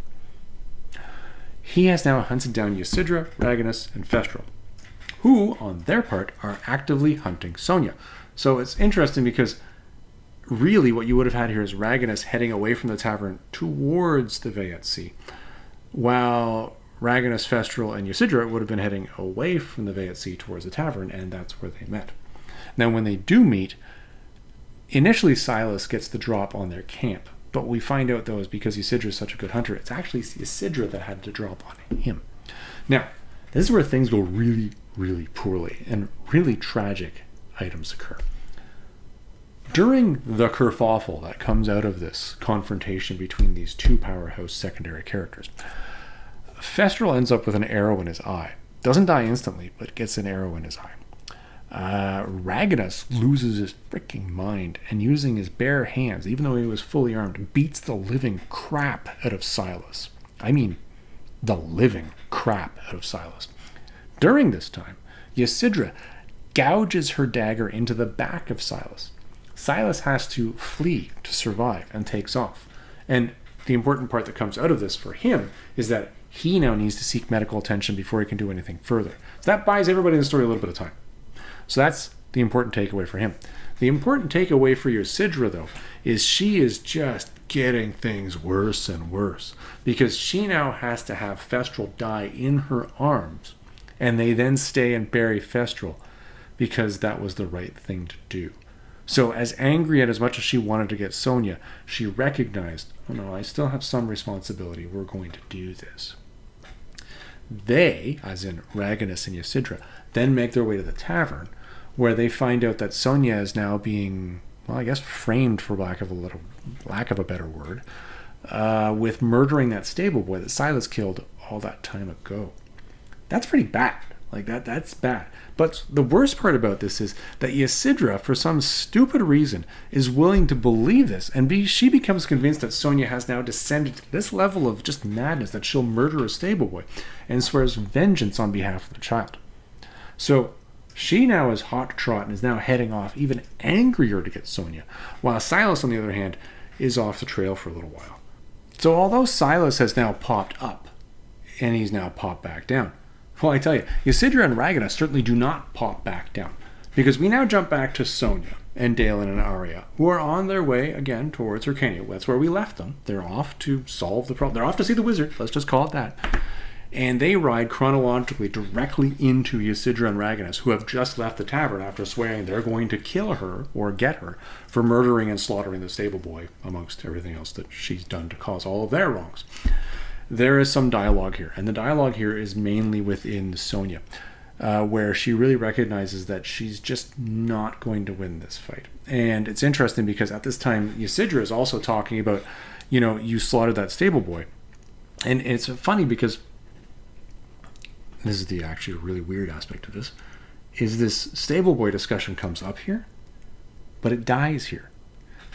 He has now hunted down Ysidra, Raganus, and Festral, who, on their part, are actively hunting Sonja. So it's interesting because really what you would have had here is Raganus heading away from the tavern towards the Vayat Sea, while Raganus, Festral, and Ysidra would have been heading away from the Vayat Sea towards the tavern, and that's where they met. Now, when they do meet, initially Silas gets the drop on their camp. But we find out, though, is because Ysidra is such a good hunter, it's actually Ysidra that had to drop on him. Now, this is where things go really, really poorly, and really tragic items occur. During the kerfuffle that comes out of this confrontation between these two powerhouse secondary characters, Festral ends up with an arrow in his eye. Doesn't die instantly, but gets an arrow in his eye. Raganus loses his freaking mind and using his bare hands, even though he was fully armed, beats the living crap out of Silas. I mean, the living crap out of Silas. During this time, Ysidra gouges her dagger into the back of Silas. Silas has to flee to survive and takes off. And the important part that comes out of this for him is that he now needs to seek medical attention before he can do anything further. So that buys everybody in the story a little bit of time. So that's the important takeaway for him. The important takeaway for Ysidra, though, is she is just getting things worse and worse, because she now has to have Festral die in her arms, and they then stay and bury Festral because that was the right thing to do. So as angry and as much as she wanted to get Sonja, she recognized, oh no, I still have some responsibility. We're going to do this. They, as in Raganus and Ysidra, then make their way to the tavern, where they find out that Sonja is now being, well, I guess framed, for lack of a better word, with murdering that stable boy that Silas killed all that time ago. That's pretty bad. Like that's bad. But the worst part about this is that Ysidra, for some stupid reason, is willing to believe this, and she becomes convinced that Sonja has now descended to this level of just madness that she'll murder a stable boy, and swears vengeance on behalf of the child. So she now is hot trot and is now heading off, even angrier to get Sonja, while Silas, on the other hand, is off the trail for a little while. So although Silas has now popped up, and he's now popped back down, well, I tell you, Ysidra and Raganus certainly do not pop back down, because we now jump back to Sonja and Dalen and Arya, who are on their way again towards Hyrcania. That's where we left them. They're off to solve the problem. They're off to see the wizard. Let's just call it that. And they ride chronologically directly into Ysidra and Raganus, who have just left the tavern after swearing they're going to kill her or get her for murdering and slaughtering the stable boy, amongst everything else that she's done to cause all of their wrongs. There is some dialogue here, and the dialogue here is mainly within Sonja, where she really recognizes that she's just not going to win this fight. And it's interesting because at this time, Ysidra is also talking about, you slaughtered that stable boy. And it's funny because this is the actually really weird aspect of this, is this stable boy discussion comes up here, but it dies here.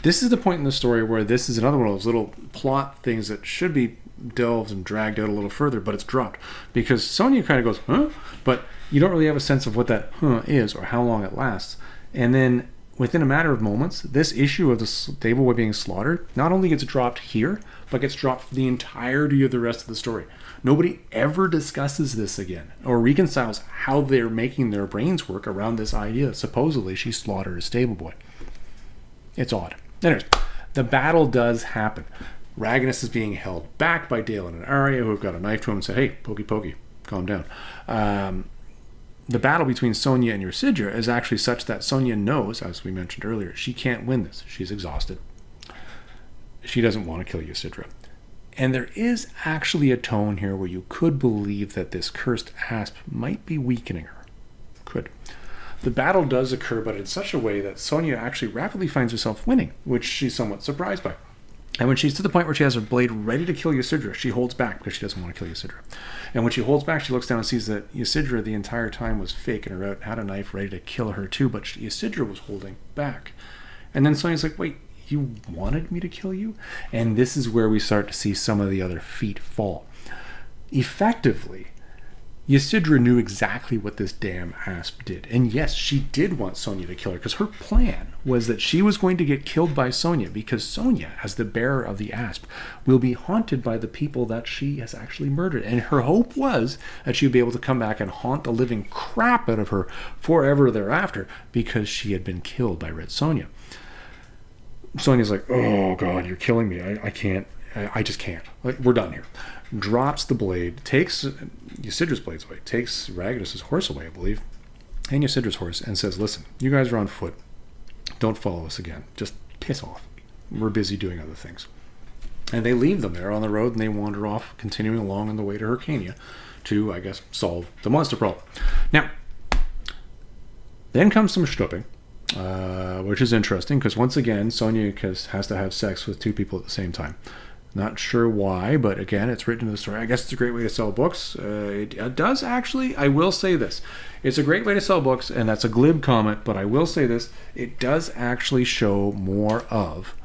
This is the point in the story where this is another one of those little plot things that should be delved and dragged out a little further, but it's dropped. Because Sonja kind of goes, huh? But you don't really have a sense of what that huh is or how long it lasts. And then within a matter of moments, this issue of the stable boy being slaughtered not only gets dropped here, but gets dropped for the entirety of the rest of the story. Nobody ever discusses this again or reconciles how they're making their brains work around this idea that supposedly she slaughtered a stable boy. It's odd. Anyways, the battle does happen. Raganus is being held back by Dalen and Arya, who have got a knife to him and say, hey, pokey pokey, calm down. The battle between Sonja and Ysidra is actually such that Sonja knows, as we mentioned earlier, she can't win this. She's exhausted. She doesn't want to kill Ysidra. And there is actually a tone here where you could believe that this cursed asp might be weakening her. Could. The battle does occur, but in such a way that Sonja actually rapidly finds herself winning, which she's somewhat surprised by. And when she's to the point where she has her blade ready to kill Ysidra, she holds back because she doesn't want to kill Ysidra. And when she holds back, she looks down and sees that Ysidra the entire time was faking her out, had a knife ready to kill her too, but Ysidra was holding back. And then Sonja's like, wait, you wanted me to kill you? And this is where we start to see some of the other feet fall. Effectively, Ysidra knew exactly what this damn asp did. And yes, she did want Sonja to kill her, because her plan was that she was going to get killed by Sonja, because Sonja, as the bearer of the asp, will be haunted by the people that she has actually murdered. And her hope was that she would be able to come back and haunt the living crap out of her forever thereafter, because she had been killed by Red Sonja. Sonja's like, oh God, you're killing me. I can't. I just can't. We're done here. Drops the blade, takes Ysidra's blades away, takes Raganus' horse away, I believe, and Ysidra's horse, and says, listen, you guys are on foot. Don't follow us again. Just piss off. We're busy doing other things. And they leave them there on the road, and they wander off, continuing along on the way to Hyrcania to, I guess, solve the monster problem. Now, then comes some schnooping, which is interesting, because once again, Sonja has to have sex with two people at the same time. Not sure why, but again, it's written in the story. I guess it's a great way to sell books. It does actually, I will say this. It's a great way to sell books, and that's a glib comment, but I will say this. It does actually show more of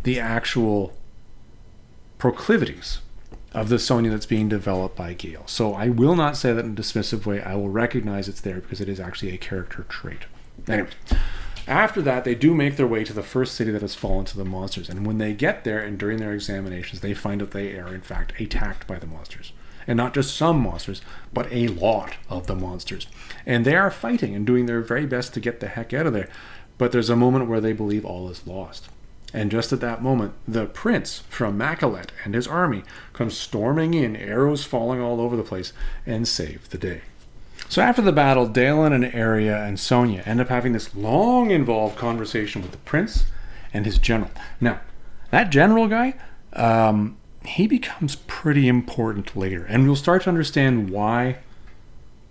the actual proclivities of the Sonja that's being developed by Gail. So I will not say that in a dismissive way. I will recognize it's there because it is actually a character trait. Anyways. After that, they do make their way to the first city that has fallen to the monsters. And when they get there and during their examinations, they find that they are, in fact, attacked by the monsters. And not just some monsters, but a lot of the monsters. And they are fighting and doing their very best to get the heck out of there. But there's a moment where they believe all is lost. And just at that moment, the prince from Makalet and his army come storming in, arrows falling all over the place, and save the day. So after the battle, Dalen and Arya and Sonja end up having this long, involved conversation with the prince and his general. Now, that general guy, he becomes pretty important later, and we'll start to understand why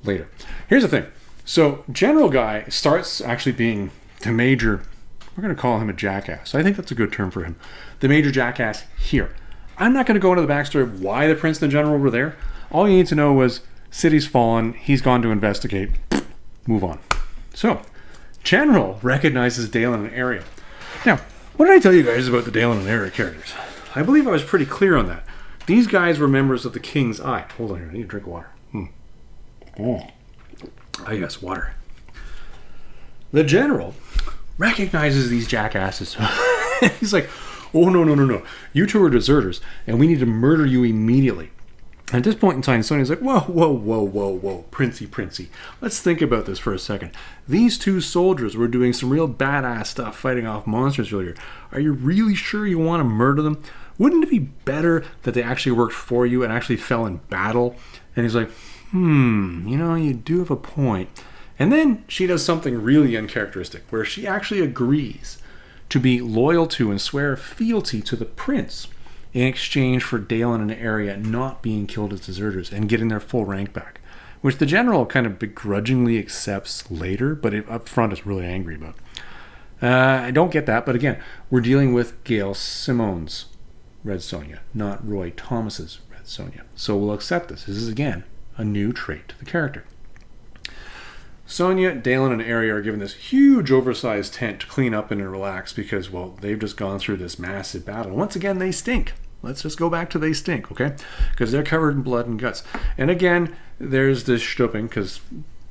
later. Here's the thing. So General Guy starts actually being the major, we're going to call him a jackass. I think that's a good term for him. The major jackass here. I'm not going to go into the backstory of why the prince and the general were there. All you need to know was city's fallen, he's gone to investigate, move on. So, General recognizes Dalen and Arya. Now, what did I tell you guys about the Dalen and Arya characters? I believe I was pretty clear on that. These guys were members of the King's Eye. Hold on here, I need to drink water. Ah, yes, water. The general recognizes these jackasses. He's like, oh, no. You two are deserters, and we need to murder you immediately. At this point in time, Sonja's like, whoa, princey. Let's think about this for a second. These two soldiers were doing some real badass stuff fighting off monsters earlier. Are you really sure you want to murder them? Wouldn't it be better that they actually worked for you and actually fell in battle? And he's like, you do have a point. And then she does something really uncharacteristic, where she actually agrees to be loyal to and swear fealty to the prince in exchange for Dalen and Arya not being killed as deserters and getting their full rank back, which the general kind of begrudgingly accepts later, but up front is really angry about. I don't get that, but again, we're dealing with Gail Simone's Red Sonja, not Roy Thomas's Red Sonja. So we'll accept this. This is, again, a new trait to the character. Sonja, Dalen, and Arya are given this huge oversized tent to clean up and relax because, well, they've just gone through this massive battle. Once again, they stink. Let's just go back to they stink, okay? Because they're covered in blood and guts. And again, there's this stooping because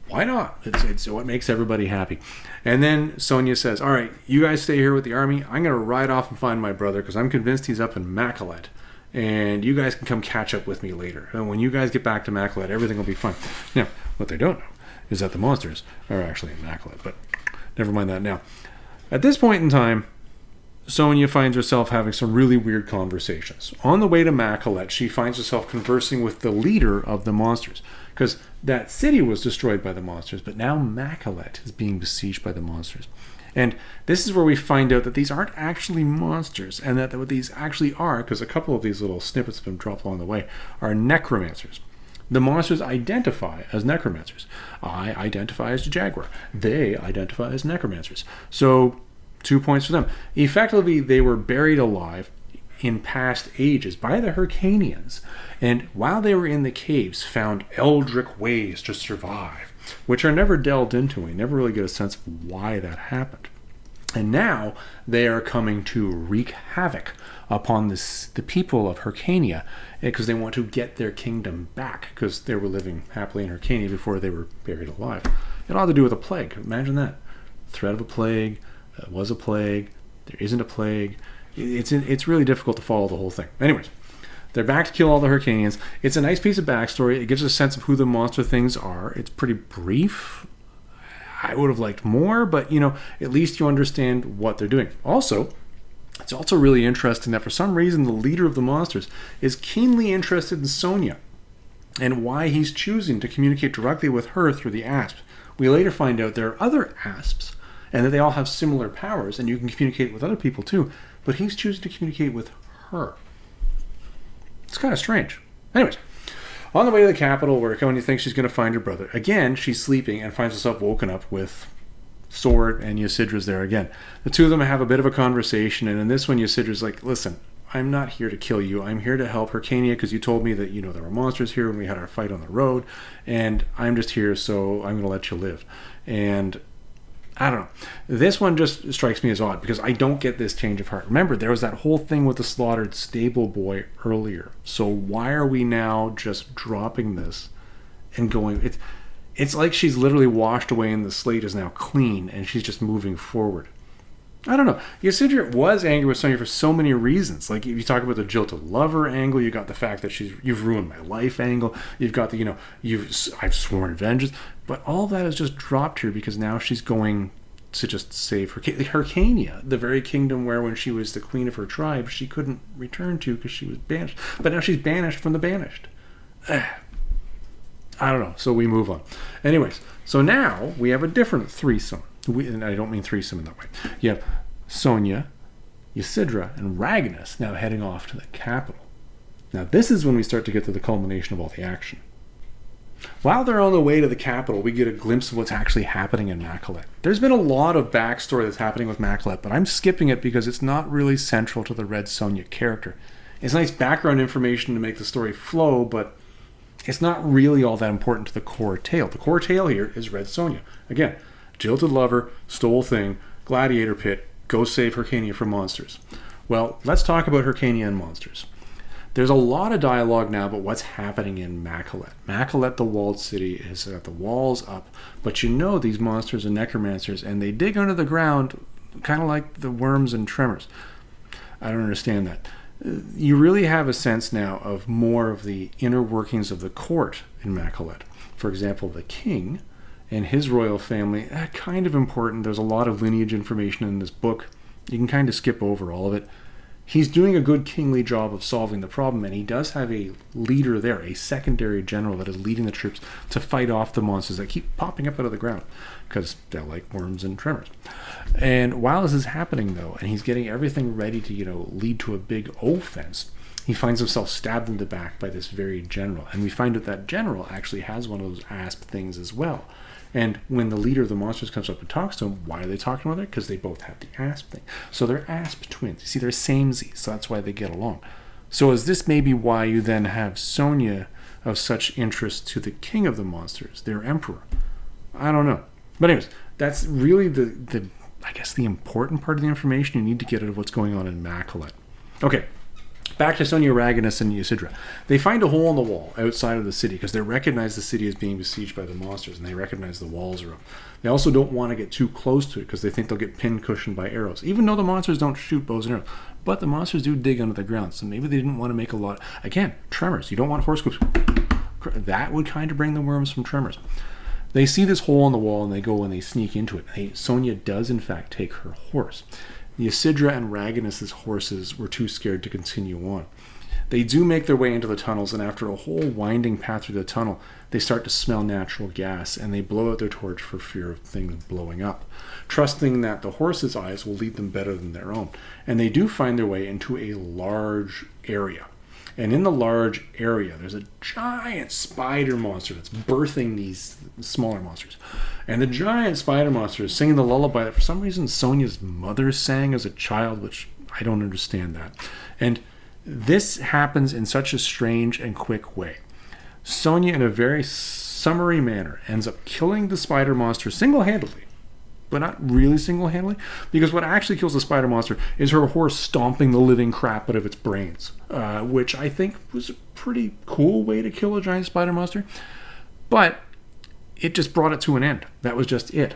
why not? It's what makes everybody happy. And then Sonja says, all right, you guys stay here with the army. I'm going to ride off and find my brother because I'm convinced he's up in Makalet. And you guys can come catch up with me later. And when you guys get back to Makalet, everything will be fine. Now, what they don't know is that the monsters are actually immaculate, but never mind that now. At this point in time, Sonja finds herself having some really weird conversations. On the way to Makalet, she finds herself conversing with the leader of the monsters, because that city was destroyed by the monsters, but now Makalet is being besieged by the monsters. And this is where we find out that these aren't actually monsters, and that what these actually are, because a couple of these little snippets have been dropped along the way, are necromancers. The monsters identify as necromancers. I identify as a jaguar. They identify as necromancers. So, 2 points for them. Effectively, they were buried alive in past ages by the Hyrcanians, and while they were in the caves, found eldritch ways to survive, which are never delved into. We never really get a sense of why that happened. And now they are coming to wreak havoc upon the people of Hyrcania because they want to get their kingdom back because they were living happily in Hyrcania before they were buried alive. It all had to do with a plague. Imagine that. Threat of a plague. Was a plague. There isn't a plague. It's really difficult to follow the whole thing. Anyways, they're back to kill all the Hyrcanians. It's a nice piece of backstory. It gives a sense of who the monster things are. It's pretty brief. I would have liked more, but, at least you understand what they're doing. Also, it's also really interesting that for some reason the leader of the monsters is keenly interested in Sonja and why he's choosing to communicate directly with her through the asp. We later find out there are other asps and that they all have similar powers and you can communicate with other people too, but he's choosing to communicate with her. It's kind of strange. Anyways, on the way to the capital where Connie thinks she's going to find her brother, again, she's sleeping and finds herself woken up with Sword and Ysidra's there again. The two of them have a bit of a conversation, and in this one, Ysidra's like, listen, I'm not here to kill you. I'm here to help Hyrcania because you told me that, there were monsters here when we had our fight on the road, and I'm just here, so I'm going to let you live. And I don't know. This one just strikes me as odd because I don't get this change of heart. Remember, there was that whole thing with the slaughtered stable boy earlier. So why are we now just dropping this and going... It's like she's literally washed away and the slate is now clean and she's just moving forward. I don't know. Ysidra was angry with Sonja for so many reasons. Like, if you talk about the jilted lover angle, you got the fact that you've ruined my life angle. You've got the, I've sworn vengeance. But all that is just dropped here because now she's going to just save Hyrcania, the very kingdom where when she was the queen of her tribe, she couldn't return to because she was banished. But now she's banished from the banished. I don't know. So we move on. Anyways, so now we have a different threesome. And I don't mean threesome in that way. You have Sonja, Isidra, and Ragnas now heading off to the capital. Now this is when we start to get to the culmination of all the action. While they're on the way to the capital, we get a glimpse of what's actually happening in Makalet. There's been a lot of backstory that's happening with Makalet, but I'm skipping it because it's not really central to the Red Sonja character. It's nice background information to make the story flow, but it's not really all that important to the core tale. The core tale here is Red Sonja. Again, jilted lover, stole thing, gladiator pit, go save Hyrcania from monsters. Well, let's talk about Hyrcania and monsters. There's a lot of dialogue now about what's happening in Makalet. Makalet, the walled city, has got the walls up, but you know these monsters are necromancers, and they dig under the ground kind of like the worms and tremors. I don't understand that. You really have a sense now of more of the inner workings of the court in Makalet. For example, the king and his royal family, kind of important. There's a lot of lineage information in this book. You can kind of skip over all of it. He's doing a good kingly job of solving the problem, and he does have a leader there, a secondary general that is leading the troops to fight off the monsters that keep popping up out of the ground because they're like worms and tremors. And while this is happening, though, and he's getting everything ready to, lead to a big offense, he finds himself stabbed in the back by this very general. And we find out that general actually has one of those asp things as well. And when the leader of the monsters comes up and talks to him, why are they talking about it? Because they both have the asp thing. So they're asp twins. You see, they're samesies, so that's why they get along. So is this maybe why you then have Sonja of such interest to the king of the monsters, their emperor? I don't know. But anyways, that's really the important part of the information you need to get out of what's going on in Makalet. Okay. Back to Sonja, Ragnas, and Isidra. They find a hole in the wall outside of the city because they recognize the city as being besieged by the monsters, and they recognize the walls are up. They also don't want to get too close to it because they think they'll get pin-cushioned by arrows, even though the monsters don't shoot bows and arrows. But the monsters do dig under the ground, so maybe they didn't want to make a lot. Again, tremors. You don't want horse hooves. That would kind of bring the worms from tremors. They see this hole in the wall, and they go and they sneak into it. Sonja does, in fact, take her horse. The Isidra and Ragnas' horses were too scared to continue on. They do make their way into the tunnels, and after a whole winding path through the tunnel, they start to smell natural gas, and they blow out their torch for fear of things blowing up, trusting that the horses' eyes will lead them better than their own. And they do find their way into a large area. And in the large area, there's a giant spider monster that's birthing these smaller monsters. And the giant spider monster is singing the lullaby that for some reason Sonja's mother sang as a child, which I don't understand that. And this happens in such a strange and quick way. Sonja, in a very summary manner, ends up killing the spider monster single-handedly. But not really single-handedly, because what actually kills the spider monster is her horse stomping the living crap out of its brains, which I think was a pretty cool way to kill a giant spider monster. But it just brought it to an end. That was just it.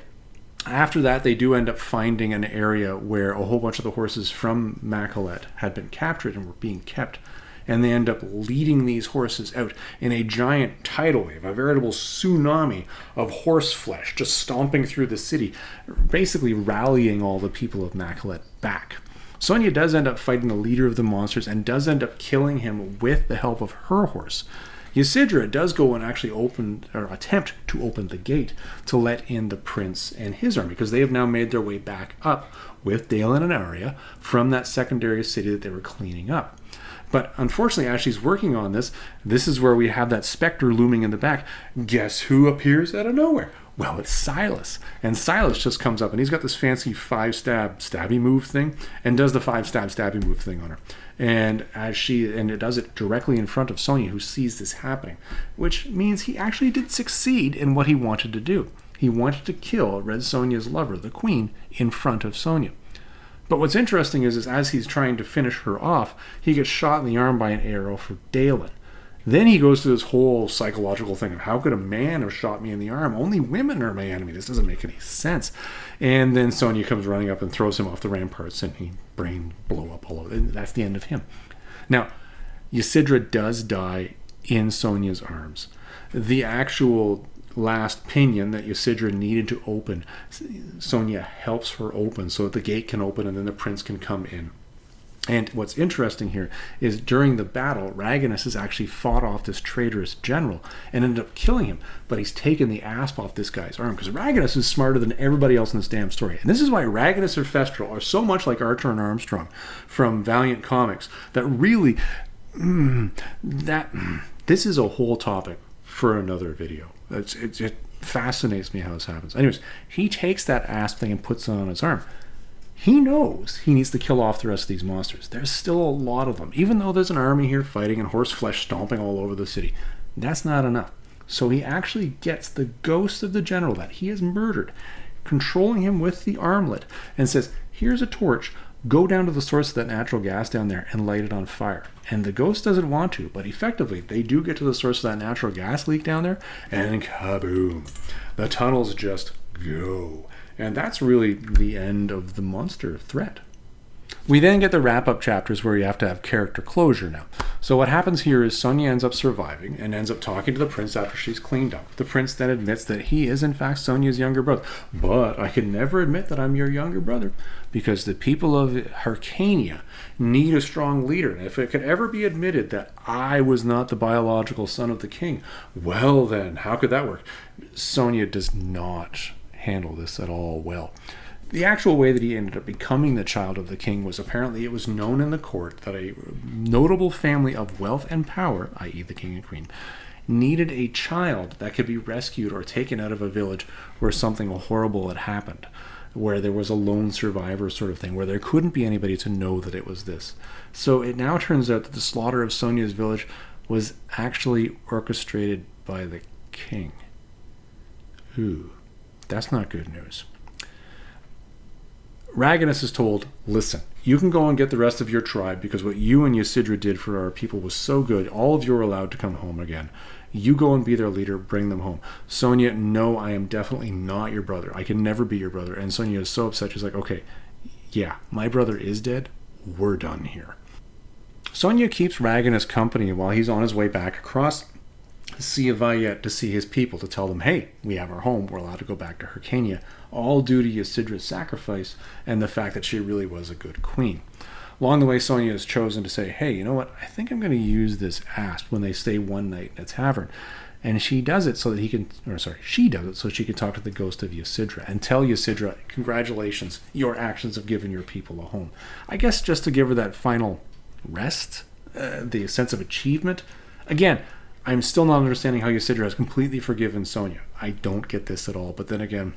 After that, they do end up finding an area where a whole bunch of the horses from Makalet had been captured and were being kept. And they end up leading these horses out in a giant tidal wave, a veritable tsunami of horse flesh, just stomping through the city, basically rallying all the people of Makalet back. Sonja does end up fighting the leader of the monsters and does end up killing him with the help of her horse. Isidra does go and actually attempt to open the gate to let in the prince and his army, because they have now made their way back up with Dalen and Arya from that secondary city that they were cleaning up. But unfortunately, as she's working on this is where we have that specter looming in the back. Guess who appears out of nowhere? Well, it's Silas. And Silas just comes up, and he's got this fancy 5-stab stabby move thing, and does the 5-stab stabby move thing on her. And it does it directly in front of Sonja, who sees this happening, which means he actually did succeed in what he wanted to do. He wanted to kill Red Sonja's lover, the queen, in front of Sonja. But what's interesting is as he's trying to finish her off, he gets shot in the arm by an arrow from Dalen. Then he goes through this whole psychological thing of how could a man have shot me in the arm? Only women are my enemy. This doesn't make any sense. And then Sonja comes running up and throws him off the ramparts, and his brain blow up all over. And that's the end of him. Now, Isidra does die in Sonja's arms. The actual last pinion that Isidra needed to open, Sonja helps her open so that the gate can open and then the prince can come in. And what's interesting here is during the battle, Raganus has actually fought off this traitorous general and ended up killing him. But he's taken the asp off this guy's arm because Raganus is smarter than everybody else in this damn story. And this is why Raganus or Festral are so much like Archer and Armstrong from Valiant Comics that really, this is a whole topic for another video. It fascinates me how this happens. Anyways, he takes that asp thing and puts it on his arm. He knows he needs to kill off the rest of these monsters. There's still a lot of them. Even though there's an army here fighting and horseflesh stomping all over the city, that's not enough. So he actually gets the ghost of the general that he has murdered, controlling him with the armlet, and says, here's a torch, go down to the source of that natural gas down there and light it on fire. And the ghost doesn't want to, but effectively they do get to the source of that natural gas leak down there, and kaboom. The tunnels just go. And that's really the end of the monster threat. We then get the wrap-up chapters where you have to have character closure now. So what happens here is Sonja ends up surviving and ends up talking to the prince after she's cleaned up. The prince then admits that he is in fact Sonja's younger brother. But I can never admit that I'm your younger brother because the people of Hyrcania need a strong leader. And if it could ever be admitted that I was not the biological son of the king, well then, how could that work? Sonja does not handle this at all well. The actual way that he ended up becoming the child of the king was apparently it was known in the court that a notable family of wealth and power, i.e. the king and queen, needed a child that could be rescued or taken out of a village where something horrible had happened, where there was a lone survivor sort of thing, where there couldn't be anybody to know that it was this. So it now turns out that the slaughter of Sonja's village was actually orchestrated by the king. Ooh. That's not good news. Raganus is told, listen, you can go and get the rest of your tribe because what you and Ysidra did for our people was so good, all of you are allowed to come home again. You go and be their leader, bring them home. Sonja, no, I am definitely not your brother. I can never be your brother. And Sonja is so upset, she's like, okay, yeah, my brother is dead. We're done here. Sonja keeps Raganus company while he's on his way back across Sea of Vayet to see his people, to tell them, hey, we have our home, we're allowed to go back to Hyrcania, all due to Ysidra's sacrifice and the fact that she really was a good queen. Along the way, Sonja has chosen to say, hey, you know what, I think I'm going to use this asp when they stay one night in a tavern. And she does it so that she does it so she can talk to the ghost of Ysidra and tell Ysidra, congratulations, your actions have given your people a home. I guess just to give her that final rest, the sense of achievement. Again, I'm still not understanding how Ysidra has completely forgiven Sonja. I don't get this at all. But then again,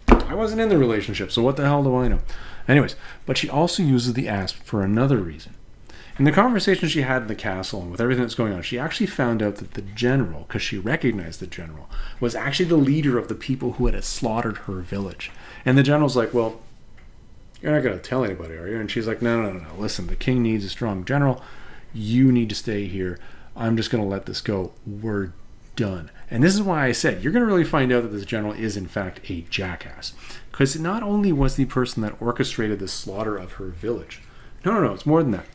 I wasn't in the relationship, so what the hell do I know? Anyways, but she also uses the asp for another reason. In the conversation she had in the castle and with everything that's going on, she actually found out that the general, because she recognized the general, was actually the leader of the people who had slaughtered her village. And the general's like, well, you're not going to tell anybody, are you? And she's like, no. Listen, the king needs a strong general. You need to stay here. I'm just going to let this go. We're done. And this is why I said you're going to really find out that this general is in fact a jackass. Because not only was the person that orchestrated the slaughter of her village. No, it's more than that.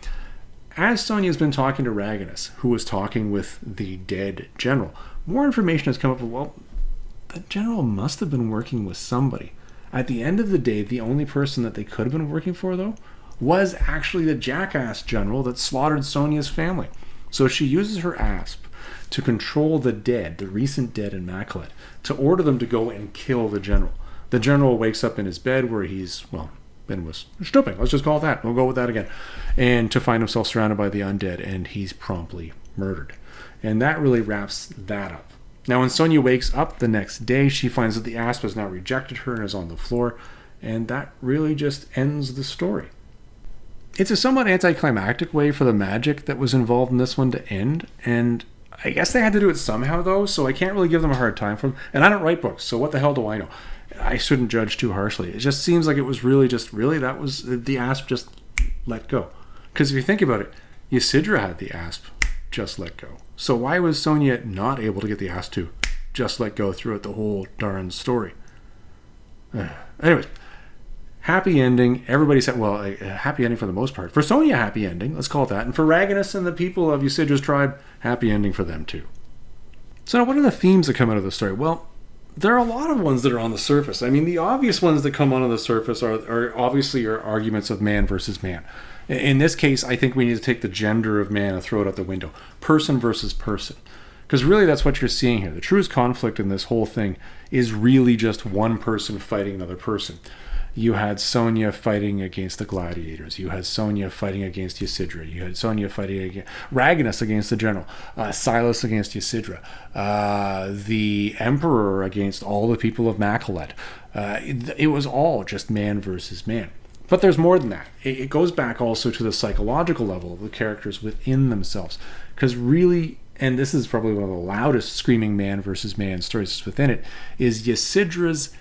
As Sonja's been talking to Raganus, who was talking with the dead general, more information has come up. Well, the general must have been working with somebody. At the end of the day, the only person that they could have been working for, though, was actually the jackass general that slaughtered Sonja's family. So she uses her asp to control the dead, the recent dead in Macalet, to order them to go and kill the general. The general wakes up in his bed where he's, been was stooping. Let's just call it that. We'll go with that again. And to find himself surrounded by the undead, and he's promptly murdered. And that really wraps that up. Now, when Sonja wakes up the next day, she finds that the asp has now rejected her and is on the floor, and that really just ends the story. It's a somewhat anticlimactic way for the magic that was involved in this one to end, and I guess they had to do it somehow, though, so I can't really give them a hard time for them. And I don't write books, so what the hell do I know? I shouldn't judge too harshly. It just seems like it was really that was the asp just let go. Because if you think about it, Ysidra had the asp just let go. So why was Sonja not able to get the asp to just let go throughout the whole darn story? Anyways. Happy ending. Everybody said, a happy ending for the most part. For Sonja, happy ending. Let's call it that. And for Raganus and the people of Ysidra's tribe, happy ending for them too. So now, what are the themes that come out of the story? Well, there are a lot of ones that are on the surface. I mean, the obvious ones that come onto the surface are obviously your arguments of man versus man. In this case, I think we need to take the gender of man and throw it out the window. Person versus person. Because really that's what you're seeing here. The truest conflict in this whole thing is really just one person fighting another person. You had Sonja fighting against the gladiators. You had Sonja fighting against Ysidra. You had Sonja fighting against Raganus against the general. Silas against Ysidra. The emperor against all the people of Makalet. It was all just man versus man. But there's more than that. It goes back also to the psychological level of the characters within themselves. Because really, and this is probably one of the loudest screaming man versus man stories within it, is Ysidra's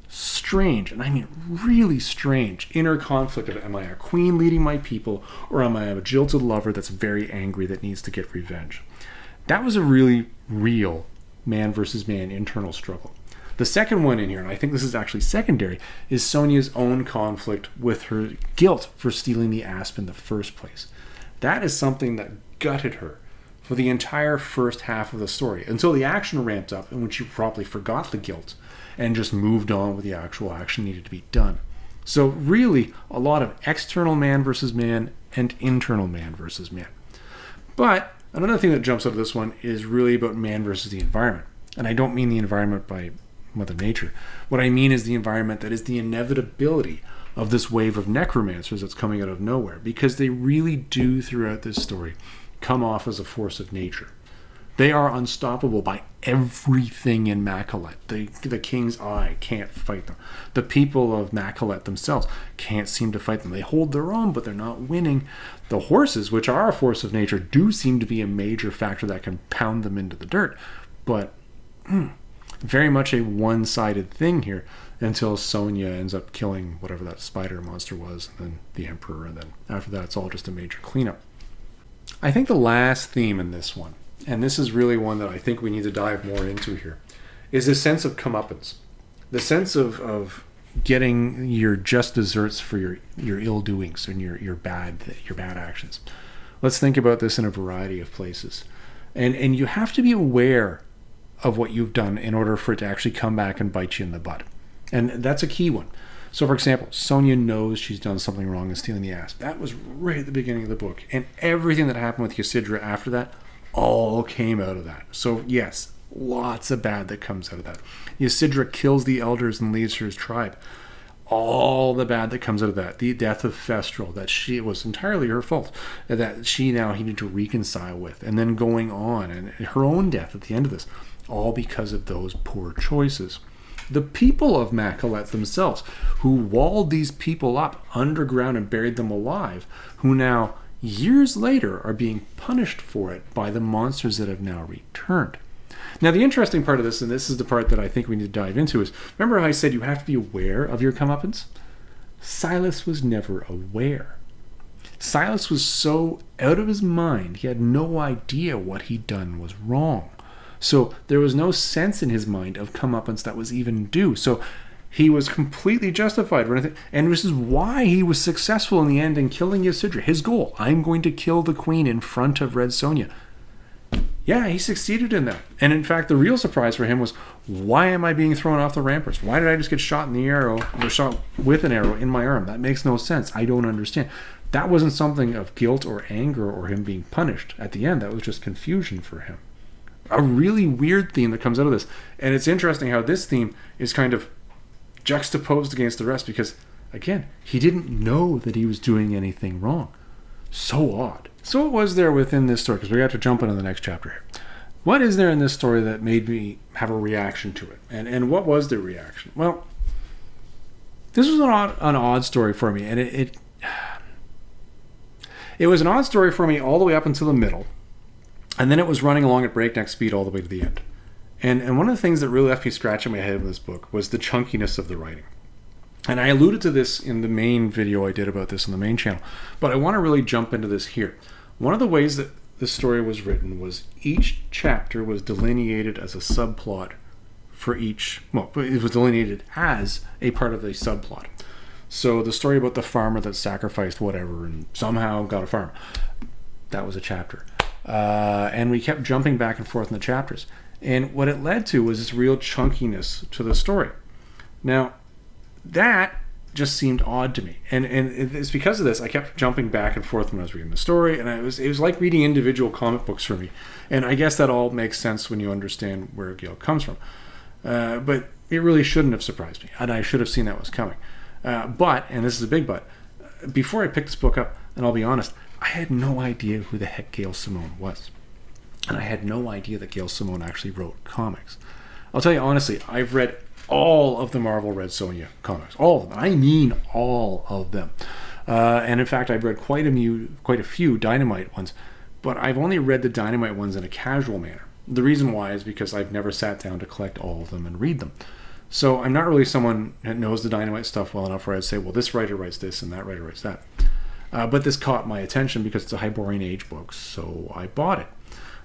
strange, and I mean really strange, inner conflict of, am I a queen leading my people, or am I a jilted lover that's very angry that needs to get revenge? That was a really real man versus man internal struggle. The second one in here, and I think this is actually secondary, is Sonja's own conflict with her guilt for stealing the asp in the first place. That is something that gutted her for the entire first half of the story, until the action ramped up and when she probably forgot the guilt and just moved on with the actual action needed to be done. So really, a lot of external man versus man and internal man versus man. But another thing that jumps out of this one is really about man versus the environment. And I don't mean the environment by Mother Nature. What I mean is the environment that is the inevitability of this wave of necromancers that's coming out of nowhere, because they really do, throughout this story, come off as a force of nature. They are unstoppable by everything in Makalet. The King's Eye can't fight them. The people of Makalet themselves can't seem to fight them. They hold their own, but they're not winning. The horses, which are a force of nature, do seem to be a major factor that can pound them into the dirt. But very much a one-sided thing here until Sonja ends up killing whatever that spider monster was, and then the Emperor, and then after that it's all just a major cleanup. I think the last theme in this one, and this is really one that I think we need to dive more into here, is this sense of comeuppance. The sense of getting your just desserts for your ill doings and your bad actions. Let's think about this in a variety of places. And you have to be aware of what you've done in order for it to actually come back and bite you in the butt. And that's a key one. So, for example, Sonja knows she's done something wrong in stealing the asp. That was right at the beginning of the book. And everything that happened with Ysidra after that all came out of that. So, yes, lots of bad that comes out of that. Ysidra kills the elders and leaves her tribe. All the bad that comes out of that. The death of Festral, that it was entirely her fault, that she now needed to reconcile with. And then going on, and her own death at the end of this, all because of those poor choices. The people of Makalet themselves, who walled these people up underground and buried them alive, who now, years later, are being punished for it by the monsters that have now returned. Now, the interesting part of this, and this is the part that I think we need to dive into, is, remember how I said you have to be aware of your comeuppance? Silas was never aware. Silas was so out of his mind, he had no idea what he'd done was wrong. So there was no sense in his mind of comeuppance that was even due. So he was completely justified. And this is why he was successful in the end in killing Ysidra. His goal, I'm going to kill the queen in front of Red Sonja. Yeah, he succeeded in that. And in fact, the real surprise for him was, why am I being thrown off the ramparts? Why did I just get shot in the arrow, or shot with an arrow in my arm? That makes no sense. I don't understand. That wasn't something of guilt or anger or him being punished at the end. That was just confusion for him. A really weird theme that comes out of this. And it's interesting how this theme is kind of juxtaposed against the rest, because, again, he didn't know that he was doing anything wrong. So odd. So what was there within this story? Because we got to jump into the next chapter here. What is there in this story that made me have a reaction to it? And what was the reaction? Well, this was an odd story for me. And it was an odd story for me all the way up until the middle. And then it was running along at breakneck speed all the way to the end. And one of the things that really left me scratching my head in this book was the chunkiness of the writing. And I alluded to this in the main video I did about this on the main channel. But I want to really jump into this here. One of the ways that this story was written was each chapter was delineated as a subplot for each... Well, it was delineated as a part of a subplot. So the story about the farmer that sacrificed whatever and somehow got a farm. That was a chapter. And we kept jumping back and forth in the chapters. And what it led to was this real chunkiness to the story. Now, that just seemed odd to me. And it's because of this, I kept jumping back and forth when I was reading the story, and it was like reading individual comic books for me. And I guess that all makes sense when you understand where Gail comes from. But it really shouldn't have surprised me, and I should have seen that was coming. But, and this is a big but, before I picked this book up, and I'll be honest, I had no idea who the heck Gail Simone was. And I had no idea that Gail Simone actually wrote comics. I'll tell you honestly, I've read all of the Marvel Red Sonja comics. All of them. I mean all of them. And in fact, I've read quite a few Dynamite ones, but I've only read the Dynamite ones in a casual manner. The reason why is because I've never sat down to collect all of them and read them. So I'm not really someone that knows the Dynamite stuff well enough where I'd say, well, this writer writes this and that writer writes that. But this caught my attention because it's a Hyborian Age book, so I bought it.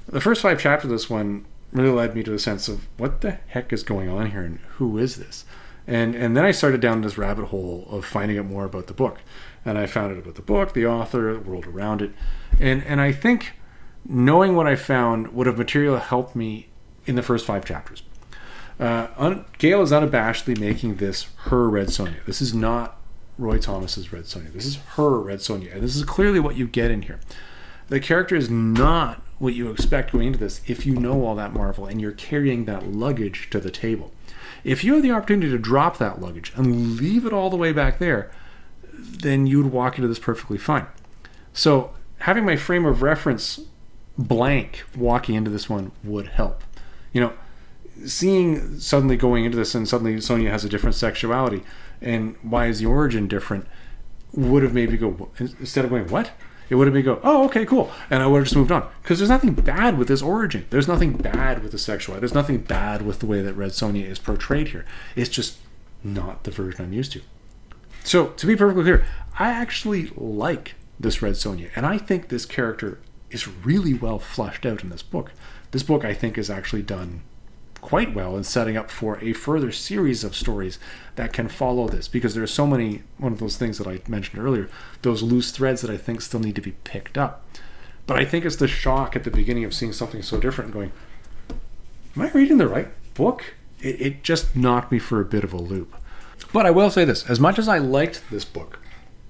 The first 5 chapters of this one really led me to the sense of what the heck is going on here and who is this? And then I started down this rabbit hole of finding out more about the book. And I found out about the book, the author, the world around it. And I think knowing what I found would have materially helped me in the first 5 chapters. Gail is unabashedly making this her Red Sonja. This is not Roy Thomas's Red Sonja. This is her Red Sonja. And this is clearly what you get in here. The character is not what you expect going into this if you know all that Marvel and you're carrying that luggage to the table. If you have the opportunity to drop that luggage and leave it all the way back there, then you would walk into this perfectly fine. So having my frame of reference blank walking into this one would help. You know, seeing suddenly going into this and suddenly Sonja has a different sexuality and why is the origin different would have made me go, instead of going, what? It would have made me go, oh, okay, cool. And I would have just moved on. Because there's nothing bad with this origin. There's nothing bad with the sexuality. There's nothing bad with the way that Red Sonja is portrayed here. It's just not the version I'm used to. So, to be perfectly clear, I actually like this Red Sonja. And I think this character is really well fleshed out in this book. This book, I think, is actually done quite well in setting up for a further series of stories that can follow this, because there are so many, one of those things that I mentioned earlier, those loose threads that I think still need to be picked up. But I think it's the shock at the beginning of seeing something so different and going, am I reading the right book? It just knocked me for a bit of a loop. But I will say this, as much as I liked this book,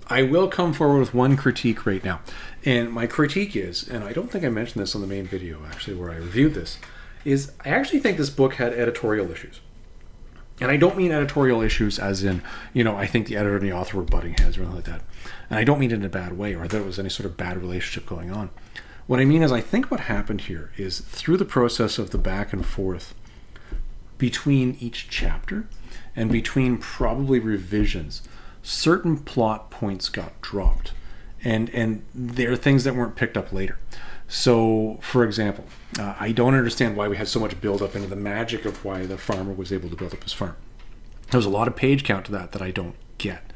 I will come forward with one critique right now. And my critique is, and I don't think I mentioned this on the main video actually where I reviewed this, is I actually think this book had editorial issues. And I don't mean editorial issues as in, you know, I think the editor and the author were butting heads or anything like that. And I don't mean it in a bad way or that there was any sort of bad relationship going on. What I mean is I think what happened here is through the process of the back and forth between each chapter and between probably revisions, certain plot points got dropped. And there are things that weren't picked up later. So, for example, I don't understand why we had so much build-up into the magic of why the farmer was able to build up his farm. There was a lot of page count to that I don't get.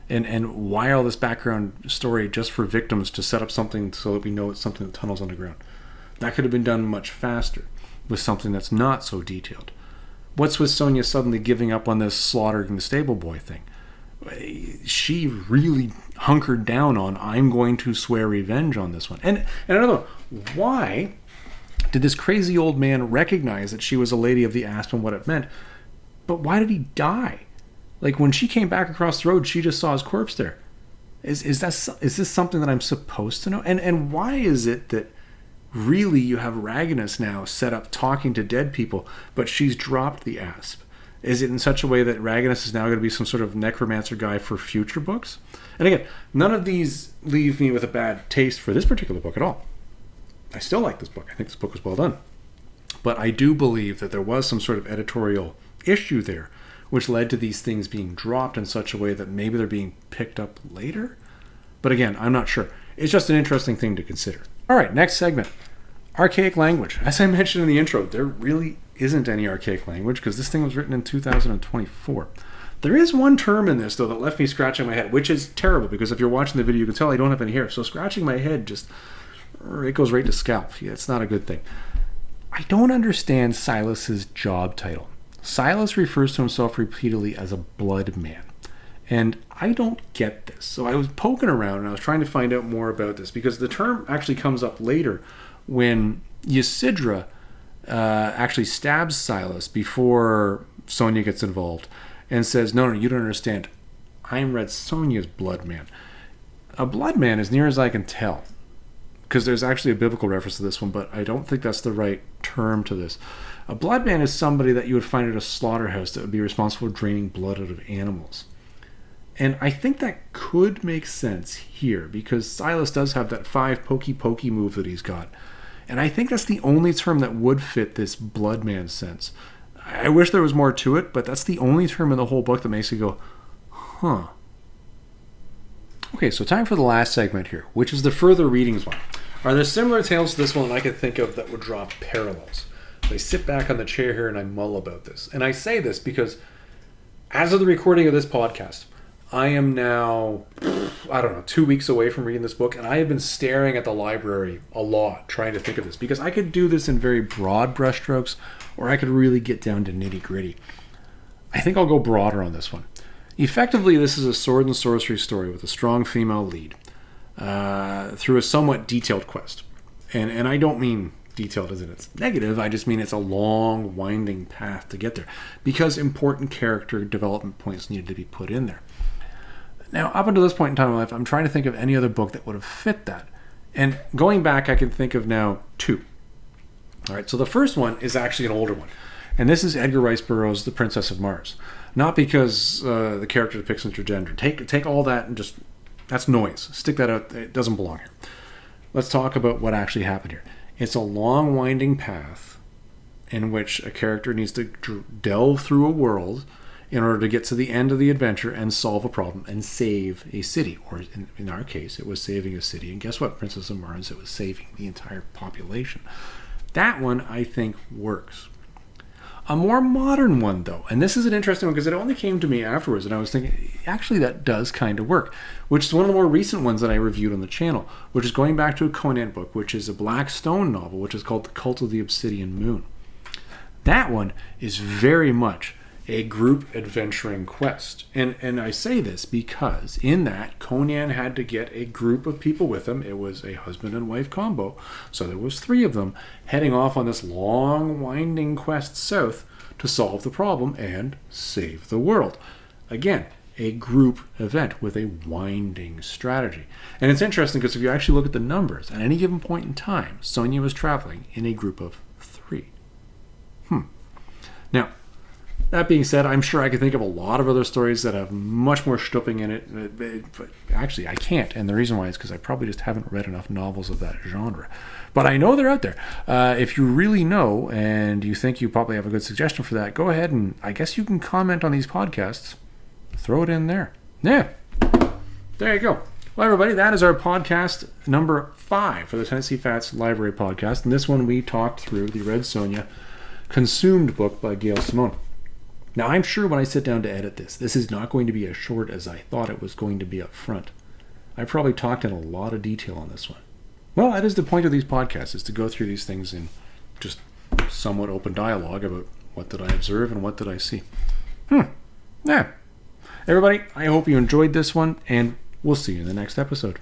And why all this background story just for victims to set up something so that we know it's something that tunnels underground? That could have been done much faster with something that's not so detailed. What's with Sonja suddenly giving up on this slaughtering the stable boy thing? She really hunkered down on, I'm going to swear revenge on this one. And I don't know, why did this crazy old man recognize that she was a lady of the asp and what it meant? But why did he die? Like, when she came back across the road, she just saw his corpse there. Is this something that I'm supposed to know? And why is it that really you have Ragnarsson now set up talking to dead people, but she's dropped the asp? Is it in such a way that Ragnarsson is now going to be some sort of necromancer guy for future books? And again, none of these leave me with a bad taste for this particular book at all. I still like this book. I think this book was well done. But I do believe that there was some sort of editorial issue there, which led to these things being dropped in such a way that maybe they're being picked up later. But again, I'm not sure. It's just an interesting thing to consider. All right, next segment. Archaic language. As I mentioned in the intro, there really isn't any archaic language because this thing was written in 2024. There is one term in this, though, that left me scratching my head, which is terrible because if you're watching the video, you can tell I don't have any hair. So scratching my head just, it goes right to scalp. Yeah, it's not a good thing. I don't understand Silas's job title. Silas refers to himself repeatedly as a blood man. And I don't get this. So I was poking around and I was trying to find out more about this because the term actually comes up later when Ysidra actually stabs Silas before Sonja gets involved and says, no, you don't understand. I'm Red Sonja's blood man. A blood man, as near as I can tell, because there's actually a biblical reference to this one, but I don't think that's the right term to this. A blood man is somebody that you would find at a slaughterhouse that would be responsible for draining blood out of animals. And I think that could make sense here, because Silas does have that 5 pokey move that he's got. And I think that's the only term that would fit this blood man sense. I wish there was more to it, but that's the only term in the whole book that makes you go, huh. Okay, so time for the last segment here, which is the further readings one. Are there similar tales to this one that I could think of that would draw parallels? I sit back on the chair here and I mull about this. And I say this because as of the recording of this podcast, I am now, 2 weeks away from reading this book, and I have been staring at the library a lot trying to think of this, because I could do this in very broad brushstrokes, or I could really get down to nitty-gritty. I think I'll go broader on this one. Effectively, this is a sword and sorcery story with a strong female lead through a somewhat detailed quest. And I don't mean detailed as in it's negative, I just mean it's a long, winding path to get there, because important character development points needed to be put in there. Now, up until this point in time in my life, I'm trying to think of any other book that would have fit that. And going back, I can think of now 2. All right, so the first one is actually an older one. And this is Edgar Rice Burroughs' The Princess of Mars. Not because the character depicts intergender. Take all that and just, that's noise. Stick that out. It doesn't belong here. Let's talk about what actually happened here. It's a long, winding path in which a character needs to delve through a world in order to get to the end of the adventure and solve a problem and save a city. Or in our case, it was saving a city. And guess what, Princess of Mars? It was saving the entire population. That one, I think, works. A more modern one, though, and this is an interesting one because it only came to me afterwards, and I was thinking, actually, that does kind of work, which is one of the more recent ones that I reviewed on the channel, which is going back to a Conan book, which is a Black Stone novel, which is called The Cult of the Obsidian Moon. That one is very much a group adventuring quest. And I say this because in that, Conan had to get a group of people with him. It was a husband and wife combo. So there was 3 of them heading off on this long, winding quest south to solve the problem and save the world. Again, a group event with a winding strategy. And it's interesting because if you actually look at the numbers, at any given point in time, Sonja was traveling in a group of 3. Now, that being said, I'm sure I could think of a lot of other stories that have much more stupping in it, but actually I can't. And the reason why is because I probably just haven't read enough novels of that genre. But I know they're out there. If you really know and you think you probably have a good suggestion for that, go ahead and I guess you can comment on these podcasts. Throw it in there. Yeah. There you go. Well, everybody, that is our podcast number 5 for the Tennessee Fats Library Podcast. And this one we talked through the Red Sonja Consumed book by Gail Simone. Now, I'm sure when I sit down to edit this is not going to be as short as I thought it was going to be up front. I probably talked in a lot of detail on this one. Well, that is the point of these podcasts, is to go through these things in just somewhat open dialogue about what did I observe and what did I see. Yeah. Everybody, I hope you enjoyed this one, and we'll see you in the next episode.